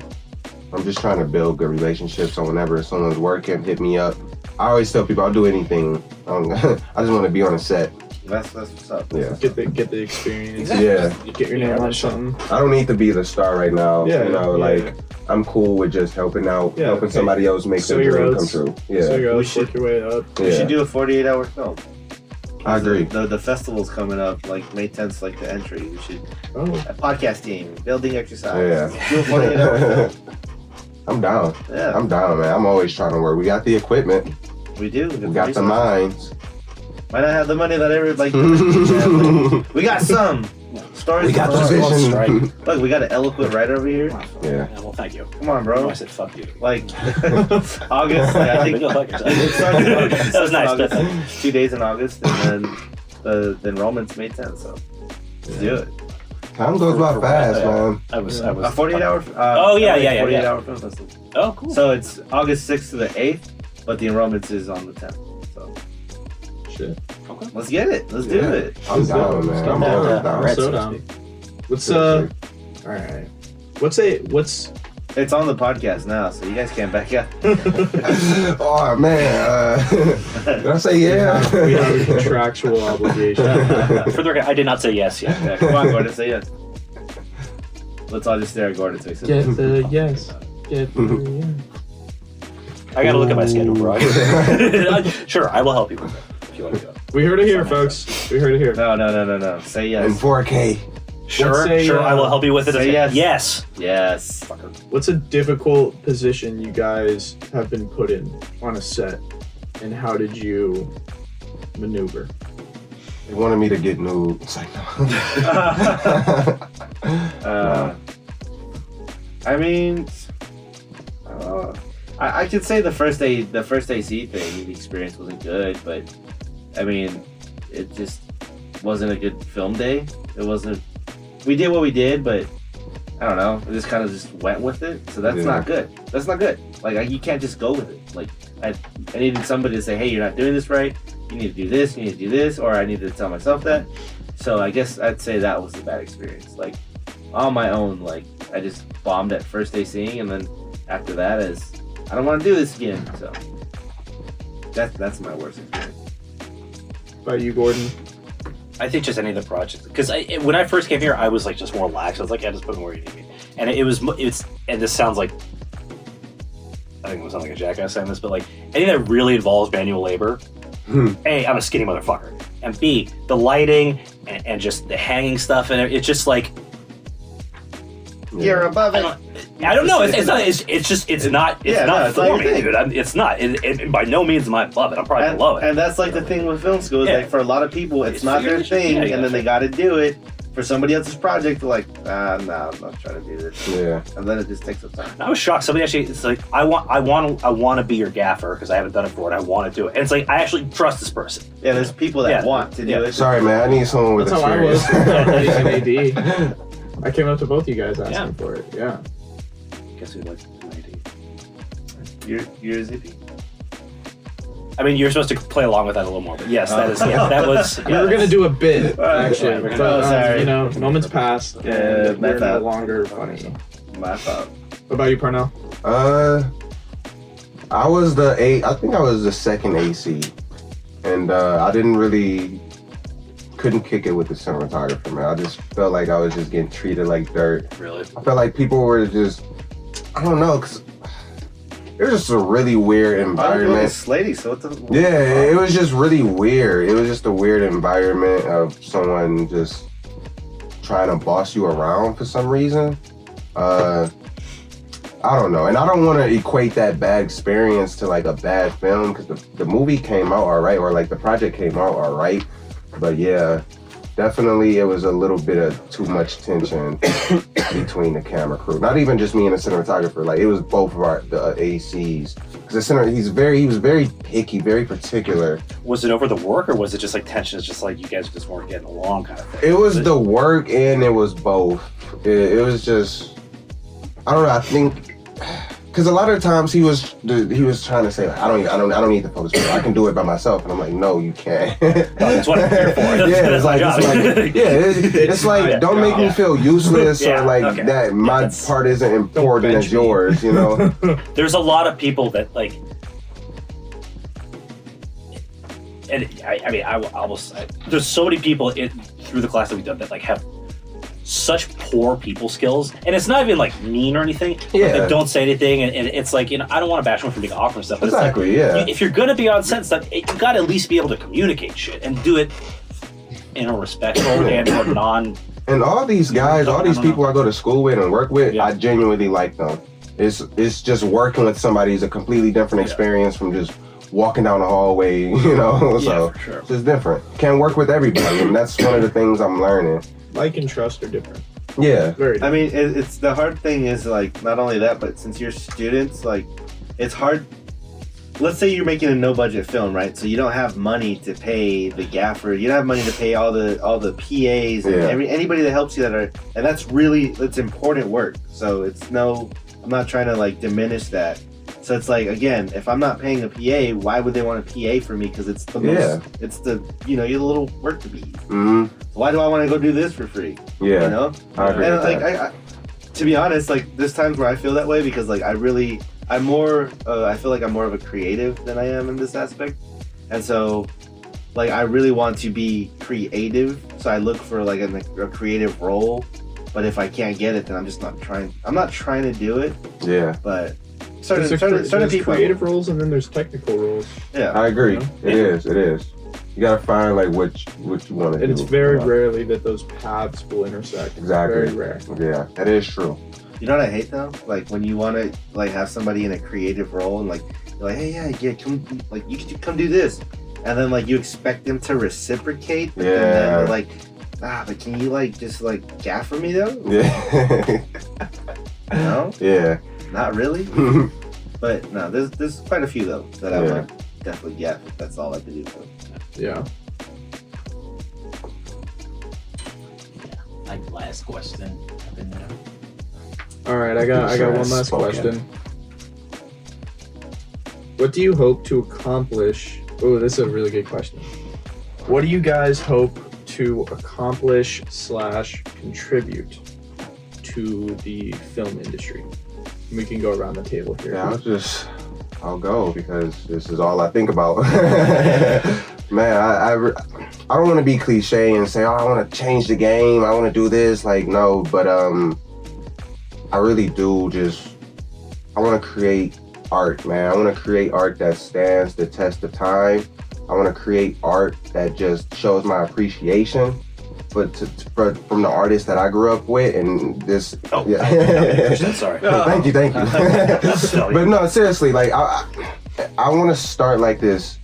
I'm just trying to build good relationships, so whenever someone's working, hit me up. I always tell people I'll do anything. I just want to be on a set. That's what's up. Yeah. Get the experience. Yeah. Get your name on something. I don't need to be the star right now. Yeah, I'm cool with just helping out, helping somebody else make their dream come true. Yeah. So you work your way up. We should do a 48-hour film. I agree. The festival's coming up, like May 10th's, like the entry. We should Oh. a podcast team, building exercise. Yeah. Do a 48-hour film. I'm down. Yeah, I'm down, man. I'm always trying to work. We got the equipment. we do. We got the minds. Might not have the money that everybody. We got some stories. We got to the tell. vision. Look, we got an eloquent writer over here. Yeah. Well, thank you. Come on, bro. I said fuck you. Like August. Like, I think Go fuck yourself. it started in August. That was nice. August, 2 days in August, and then the enrollment's May 10th. So let's do it. Time goes by fast, man. I was. A 48-hour. Oh, yeah. 48-hour film festival. Oh, cool. So it's August 6th to the 8th, but the enrollment is on the 10th. So Shit. Okay. let's get it. Let's do it. I'm down, man. I'm always down. I'm so down. What's all right. What's It's on the podcast now, so you guys can't back out. Oh man, did I say yeah? we have a contractual obligation. For the record, I did not say yes yet. Yeah, come on, Gordon, say yes. Let's all just stare at Gordon. So Get the yes. Get the yes. I gotta look at my schedule, bro. Sure, I will help you with it if you want to go. We heard it here, folks. We heard it here. No. Say In yes. 4K. Sure, say, I will help you with it. say yes. Yes. Yes. What's a difficult position you guys have been put in on a set, and how did you maneuver? They wanted me to get nude. It's like, no. I mean, I could say the first AC thing, the experience wasn't good, but I mean, it just wasn't a good film day. It wasn't. We did what we did, but I don't know. We just kind of just went with it. So that's not good. That's not good. Like you can't just go with it. Like I needed somebody to say, hey, you're not doing this right. You need to do this. You need to do this. Or I needed to tell myself that. So I guess I'd say that was a bad experience. Like on my own, like I just bombed at first day seeing, and then after that is I don't want to do this again. So that's my worst experience. By you, Gordon? I think just any of the projects, because when I first came here, I was like just more lax. I was like, yeah, just put me where you need me. And it's and this sounds like I think it sounds like a jackass saying this, but like anything that really involves manual labor. A, I'm a skinny motherfucker, and B, the lighting and just the hanging stuff, and it's just like You're above it. I don't know. It's not. It's just. It's not. It's not for me, dude. It's not. It by no means am I above it. I'm probably below it. And that's like the thing with film school. Is like for a lot of people, it's not their thing, and then they got to do it for somebody else's project. They're like, no, I'm not trying to do this. Yeah. And then it just takes up time. I was shocked. Somebody actually, it's like, I want to be your gaffer because I haven't done it before and I want to do it. And it's like, I actually trust this person. Yeah, there's people that want to do it. Sorry, man. I need someone with That's how I was. experience. An AD. I came up to both you guys asking for it. Yeah. Guess who likes an AD? You're a ZP. I mean, you're supposed to play along with that a little more, but yes, that was. We were gonna do a bit actually, Yeah, but sorry. moments passed. Yeah, and we're no longer funny. My fault. What about you, Purnell? I was I think I was the second AC, and I couldn't kick it with the cinematographer, man. I just felt like I was just getting treated like dirt. Really? I felt like people were just, I don't know, cause it was just a really weird environment. Slady, so what the? Yeah, it was just really weird. It was just a weird environment of someone just trying to boss you around for some reason. I don't know, and I don't want to equate that bad experience to like a bad film, because the movie came out all right, or like the project came out all right. But yeah, definitely it was a little bit of too much tension between the camera crew. Not even just me and the cinematographer. Like it was both of the ACs. Because he was very picky, very particular. Was it over the work, or was it just like tension? It's just like you guys just weren't getting along, kind of thing. It was the work, and it was both. It was just, I don't know. I think because a lot of times he was trying to say, like, I don't need to focus. I can do it by myself, and I'm like, no, you can't. That's what I'm here for. It's like don't make me feel useless or like that. My part isn't important as yours, you know. There's a lot of people that like, and I will say, there's so many people through the class that we've done that like have such poor people skills, and it's not even like mean or anything. Yeah. They don't say anything, and it's like, I don't want to bash them for being awkward and stuff. But Exactly. It's like, Yeah. if you're gonna be on set and stuff, you gotta at least be able to communicate shit and do it in a respectful and or non. And all these guys, all these people I go to school with and work with, Yeah. I genuinely like them. it's just working with somebody is a completely different experience from just walking down the hallway, you know. So for sure. it's just different. Can't work with everybody, and that's one of the things I'm learning. Like and trust are different. Yeah. Very different. I mean, it's the hard thing is like not only that, but since you're students, like it's hard. Let's say you're making a no budget film, right? So you don't have money to pay the gaffer. You don't have money to pay all the PAs and anybody that helps you and that's important work. So I'm not trying to like diminish that. So it's like, again, if I'm not paying a PA, why would they want a PA for me? Because it's the most, it's the, you have a little work to be. Mm-hmm. Why do I want to go do this for free? Yeah. You know? I agree And with like, that. to be honest, like there's times where I feel that way because like I feel like I'm more of a creative than I am in this aspect. And so like I really want to be creative. So I look for like a creative role. But if I can't get it, then I'm just not trying. I'm not trying to do it. Yeah. But There's certain people. creative roles and then there's technical roles. Yeah. I agree. You know? It is. You gotta find like what you want to do. And it's very rarely that those paths will intersect. Exactly. Very rare. Yeah, that is true. You know what I hate though? Like when you want to like have somebody in a creative role and like you're like, hey, yeah, come, like you can come do this, and then like you expect them to reciprocate. But then they're like, but can you like just like gaff for me though? Yeah. No. Yeah. Not really. But no, there's quite a few though that I would definitely gaff if that's all I could do for them. Yeah. Like last question. All right, I got one last question. What do you hope to accomplish? Oh, this is a really good question. What do you guys hope to accomplish / contribute to the film industry? We can go around the table here. Yeah, I'll go because this is all I think about. Man, I don't want to be cliche and say, oh, I want to change the game. I want to do this. Like, no, but I really do I want to create art, man. I want to create art that stands the test of time. I want to create art that just shows my appreciation from the artists that I grew up with, and this. Oh, yeah. Sorry. Thank you. But no, seriously, like I want to start like this.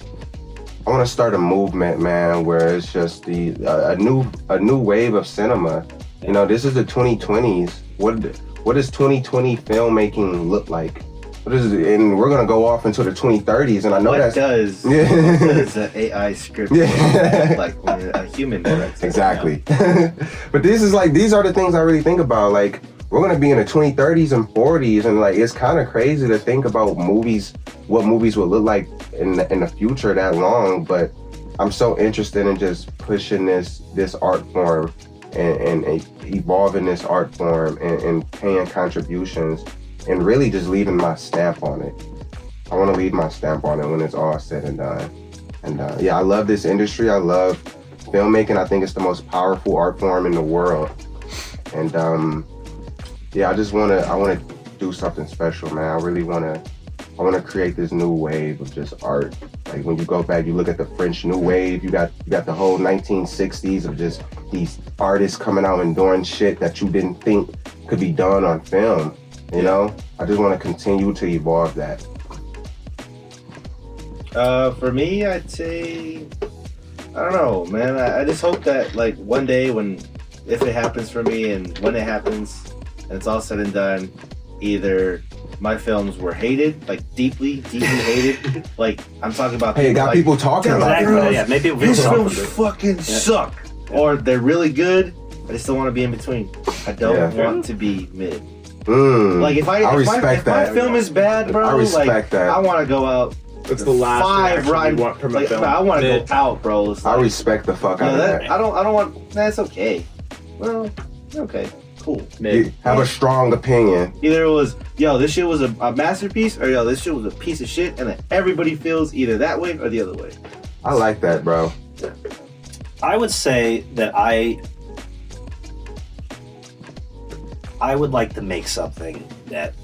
I want to start a movement, man, where it's just a new wave of cinema. You know, this is the 2020s. What does 2020 filmmaking look like? And we're gonna go off into the 2030s, and I know what does an AI script like when a human directs? Exactly. But these are the things I really think about. Like, we're gonna be in the 2030s and 40s, and like it's kind of crazy to think about what movies will look like in the future that long. But I'm so interested in just pushing this art form and evolving this art form and paying contributions. And really just leaving my stamp on it. I want to leave my stamp on it when it's all said and done. And I love this industry. I love filmmaking. I think it's the most powerful art form in the world. And I want to do something special, man. I want to create this new wave of just art. Like when you go back, you look at the French New Wave. You got the whole 1960s of just these artists coming out and doing shit that you didn't think could be done on film. You know, I just want to continue to evolve that. For me, I'd say, I don't know, man. I just hope that like one day if it happens for me and when it happens and it's all said and done, either my films were hated, like deeply hated. Like I'm talking about. Hey, it got people talking about it. Yeah, maybe these films fucking suck, or they're really good. I just don't want to be in between. I don't want to be mid. Like if my film is bad, bro, I respect that. I want to go out. That's the last reaction you want from a film. I want to go out, bro. I respect the fuck out of that. I don't want. That's okay. Well, okay, cool. You have a strong opinion. Either it was, this shit was a masterpiece, or this shit was a piece of shit, and then everybody feels either that way or the other way. I like that, bro. I would say that I would like to make something that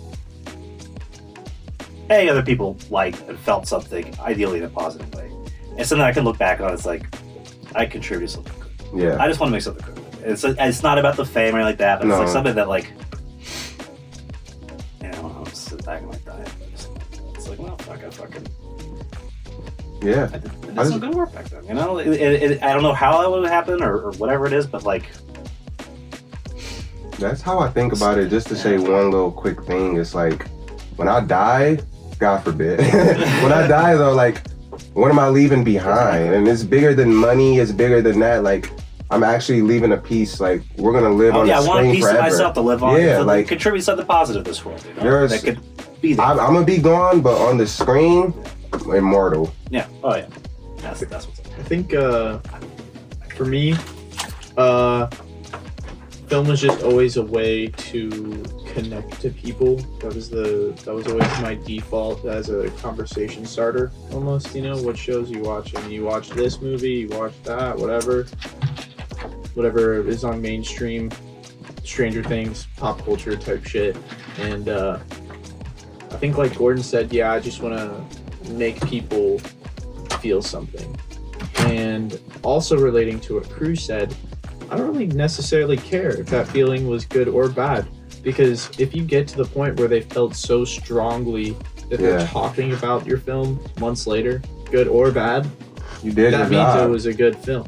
other people liked and felt something, ideally in a positive way. And something I can look back on, it's like, I contributed something good. Yeah. I just want to make something good. It's not about the fame or anything like that, but it's like something that like, It's like, well, fuck, I fucking. Yeah. I did some good work back then. You know, I don't know how that would happen or whatever it is, but like. That's how I think about it. Just to say one little quick thing, it's like when I die, God forbid. When I die though, like, what am I leaving behind? And it's bigger than money. It's bigger than that. Like, I'm actually leaving a piece. Like, we're gonna live on the screen forever. I want a piece of myself to live on. Yeah, like contribute something positive to this world. You know? That could be there. I'm gonna be gone, but on the screen, immortal. Yeah. Oh yeah. That's what's up. I think for me, film was just always a way to connect to people. That was always my default as a conversation starter, almost. You know, what shows you watching? You watch this movie, you watch that, whatever is on mainstream, Stranger Things, pop culture type shit. And I think, like Gordon said, I just want to make people feel something. And also relating to what Cruz said, I don't really necessarily care if that feeling was good or bad, because if you get to the point where they felt so strongly that they're talking about your film months later, good or bad, that means it was a good film.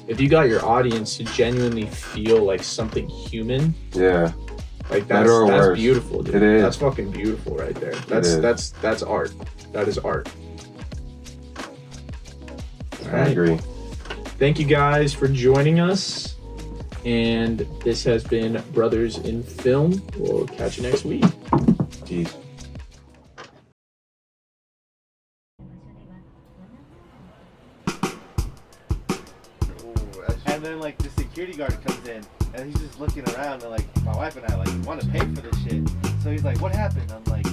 If you got your audience to genuinely feel like something human, like that's beautiful, dude. It is. That's fucking beautiful right there. That's art. That is art. I agree. Thank you guys for joining us. And this has been Brothers in Film. We'll catch you next week. Peace. And then like the security guard comes in and he's just looking around and like my wife and I like want to pay for this shit. So he's like, "What happened?" I'm like,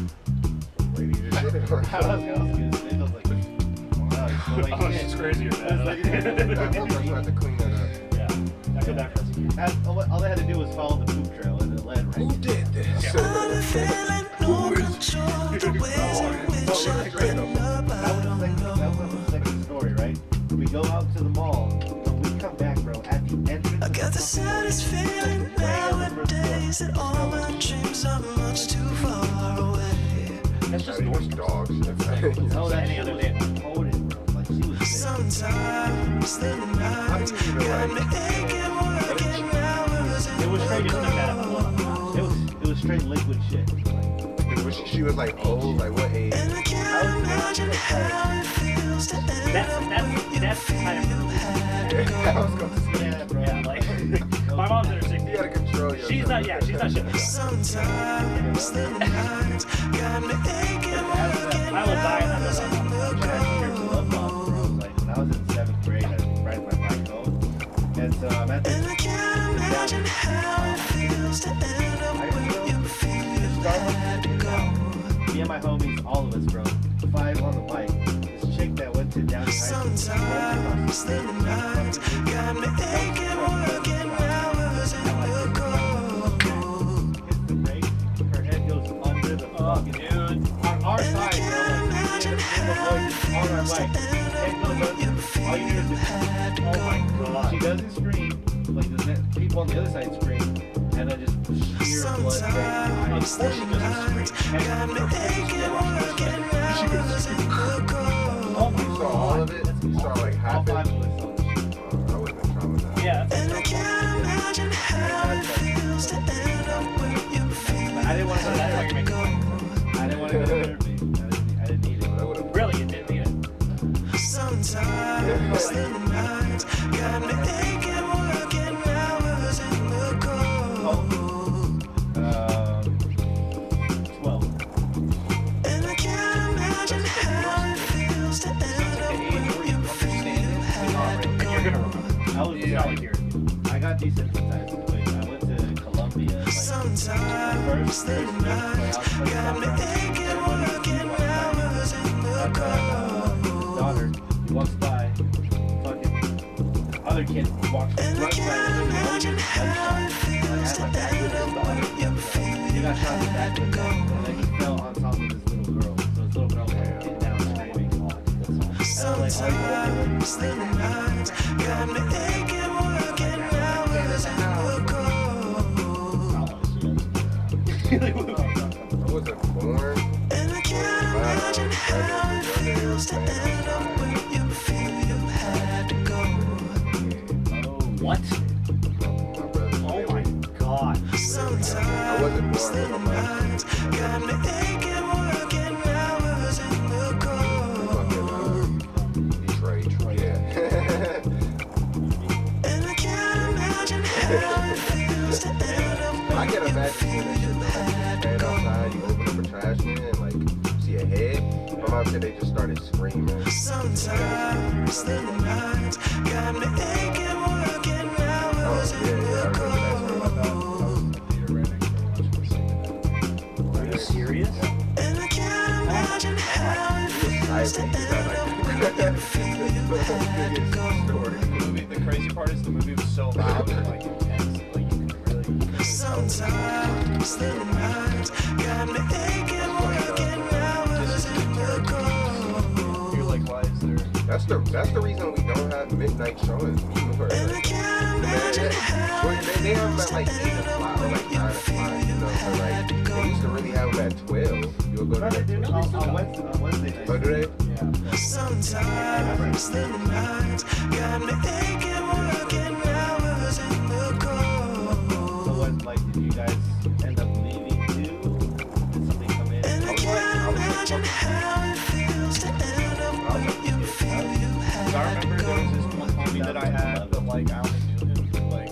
Waiting to shit in her. I was gonna say, I was like, wow, you're so like, It's crazier than Have to clean that up. Yeah. I feel bad for security. all they had to do was follow the poop trail and it led right. Who did this? That was the second story, right? We go out to the mall, and we come back, bro, at the entrance. I got the saddest feeling nowadays that all my dreams are much too far away. That's just Norse dogs. Oh, that any other day. Hold it, bro. Like, she was sick. Sometimes the night got me aching, working hours. It was straight just like that. It was straight liquid shit. She was like old, like what age? And I can't imagine how it feels to end That's kind of I was gonna say. Yeah, bro. yeah, like my mom's in her 60s. You gotta control yourself. She's not shit. Sometimes the night got me aching, working I will die in that hours. Like, when I was in 7th grade, I was riding my bike home. And so I'm at And I can't imagine how it feels to end up when you feel had to go. me and my homies, all of us, bro, 5 on the bike. This chick that went to down high school. Sometimes the night got me aching, working hours and we'll go. Hits the brake, her head goes under the fucking dude. On our side, bro, like, in the voice on our bike. Head goes under, all you hear is this, oh my god. She doesn't scream, like the people on the other side scream, and then just sheer blood drain. Of course she doesn't scream. And her head is she could scream. Oh my You saw all of it? You saw like half all 5 it? of us saw this shit. I wouldn't have traumatized. Yeah. And I can't imagine how it feels to end up when you feel I didn't want to go had that to way. go. I didn't want to go to therapy. I didn't need it. Really, you did need it. Sometimes the night got me aching, working hours and we'll go. 12. And I can't imagine how it feels to end up when you feel had to And you're gonna remember. I was I got desensitized quick. I went to Colombia. Like, Sometimes the night got me aching, working hours and we'll go. daughter, he walks by, fucking other kid walks right by him, and he had my back with his daughter. He got shot in the back with him, and then he fell on top of his little girl. So his little girl was getting down screaming. And I'm like, Sometimes the night got me aching, working hours and we'll go. I wasn't born. And I can't imagine how it feels to end up where you feel you had to go. What? Oh my god. Sometimes the nights got me aching, working hours in the cold. Detroit, yeah. And I can't imagine how it feels to end up I can imagine seeing that shit though. Like, stand outside, you open up a trash can, and like, see a head. My mom said they just started screaming. sometimes the nights got me aching, working hours in Yeah, I the remember that. cold. Are you serious? And I can't imagine how it feels to end up where you feel you had to go. The crazy part is the movie was so loud and like intense, like you could really Sometimes the nights got me aching, working hours in the cold. you're like, why is there? That's the reason we don't have midnight showings anymore. And I can't imagine how it They have them at like 8 o'clock or like 9 o'clock, you know, so like, they used to really have them at 12. You'll go to that. On Wednesday night. Oh, do they? sometimes the nights got me aching, working hours in the cold. So what, like, did you guys end up leaving too? Did something come in? And I can't imagine how it feels to end up where you feel you had I to remember there was go. this one homie that I had, but like I only knew him through like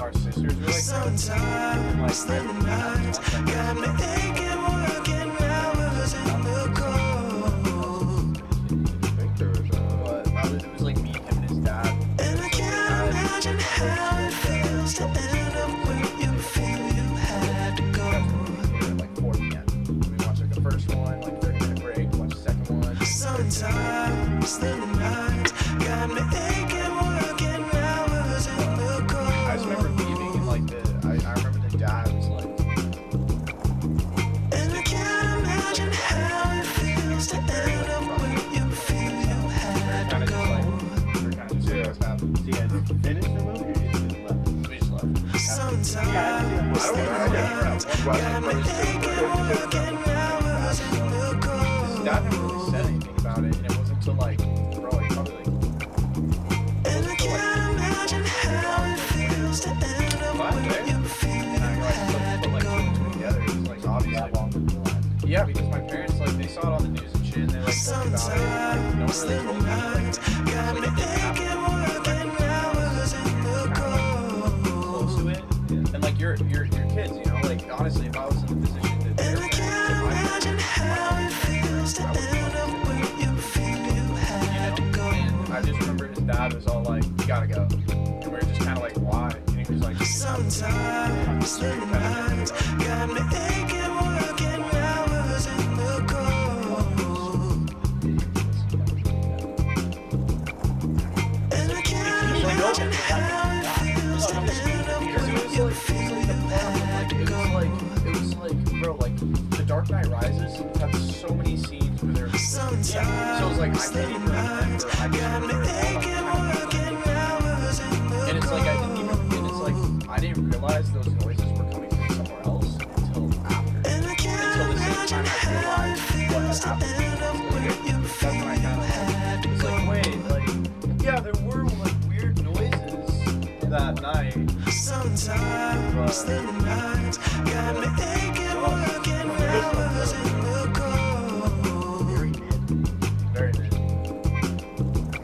our sisters were like Sometimes the nights got me aching, working hours in the cold. I think there was, but it was like me, him, and his dad. And I can't imagine how it feels to end up where you feel you had to go. At like 4 p.m. We watched like the first one, like 30-minute break, watch the second one. Sometimes the nights got me aching, working hours in the cold. I just remember leaving and like I remember the dad was like, And I can't imagine how it feels to end up where you feel you had to kind of just go. like, we're kind of just saying what's happening. So you guys finished the movie or you just left? We just left. Sometimes I don't know. got me aching, working hours in the cold. Dad never really said anything about it, and it wasn't until like, bro, like probably like And I can't imagine how it feels to end up where you feel and you I had put like 2 and 2 together. It was like obviously That long did you last? yeah, because my parents like they saw it on the news and shit, and they like talked about it. Like, no one really told me like got me aching, working hours in the cold. close to it, and like you're kids, you know. Like honestly, if I was in the position that And their I can't imagine how it feels to end up where you feel you had to go. and I just remember his dad was all like, "You gotta go," and we were just kind of like, "Why?" And he was like, Sometimes the nights got me aching, working hours in the cold. And I can't imagine how it feels to end up Because where you feel you had to go. it was like, bro, like The Dark Knight Rises had so many scenes where they're so it was like I can't even remember. I just remember it all like, and it's like I didn't realize those noises were coming from somewhere else until after. And I can't Until the same imagine time I how realized it what feels had to happened. end up where you That's when I kind of like, was like, wait, like, yeah, there were like weird noises that night. Sometimes the nights got me aching, working hours in the cold. Very mid. Very mid.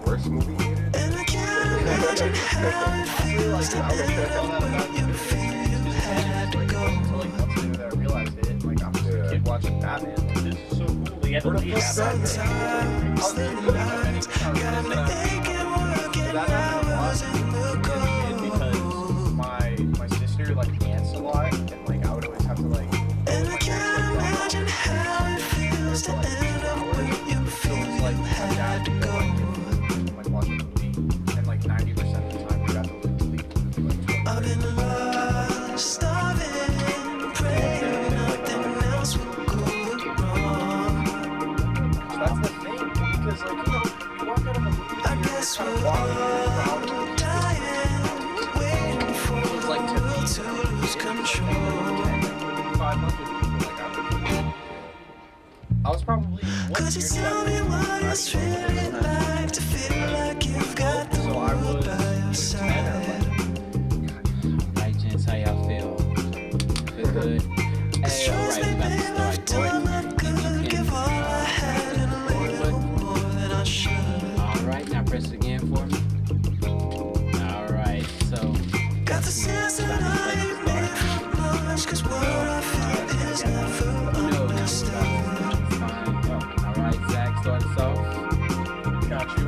worst movie theater? And I can't imagine how it Honestly, like, feels to I would end tell up that about where you you. feel you had to Like, go. until like months later that I realized it. Like, I'm just a Yeah. kid watching Batman. Like, this is so cool. We had to leave after. Sometimes the nights got me aching, working hours in the cold. Because my sister like danced a lot, and like I would always have to like. And I can't imagine how it feels to end up where you So feel it's you like my had dad to would go go. like watch a movie, and like 90% of the time we got to leave the movie like. I've been lost, starving, praying nothing else will go wrong. So that's the thing, because like you walk out of a movie I theater, guess kind we're of walk in the all crowd. dying, waiting for It was like the to world me, to lose control. 500 people, like I was was probably what Could you year tell me what it's really like to feel like you've got the So I world was by your 10 or side? Right, gents, how y'all feel? Feel good? Hey, alright, we about to start. Time I could give all I had and a little more than I should. Alright, now press it again for me. Alright, so Got the sense that I ain't made for much, 'cause what I feel is never understood. Alright, Zach, start us off. Got you.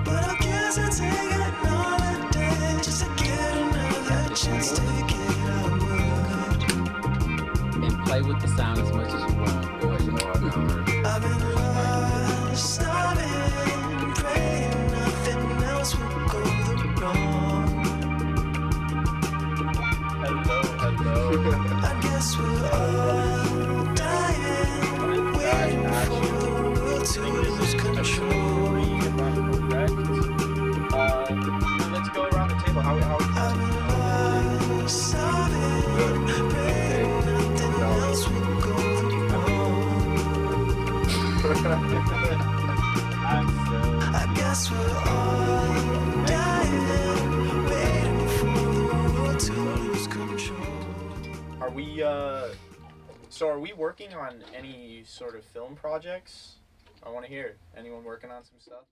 But I guess I take another day just to get another chance to get out word. And play with the sound as much as you want. Go ahead. I've been lost, I've been praying nothing else will go the wrong. I guess we're all dying, waiting for the world to lose control. Let's go around the table. How I've been lost, I've been praying nothing else will go the wrong. I guess we're all dying, waiting for the world to lose control. are we so are we working on any sort of film projects? I want to hear it. Anyone working on some stuff?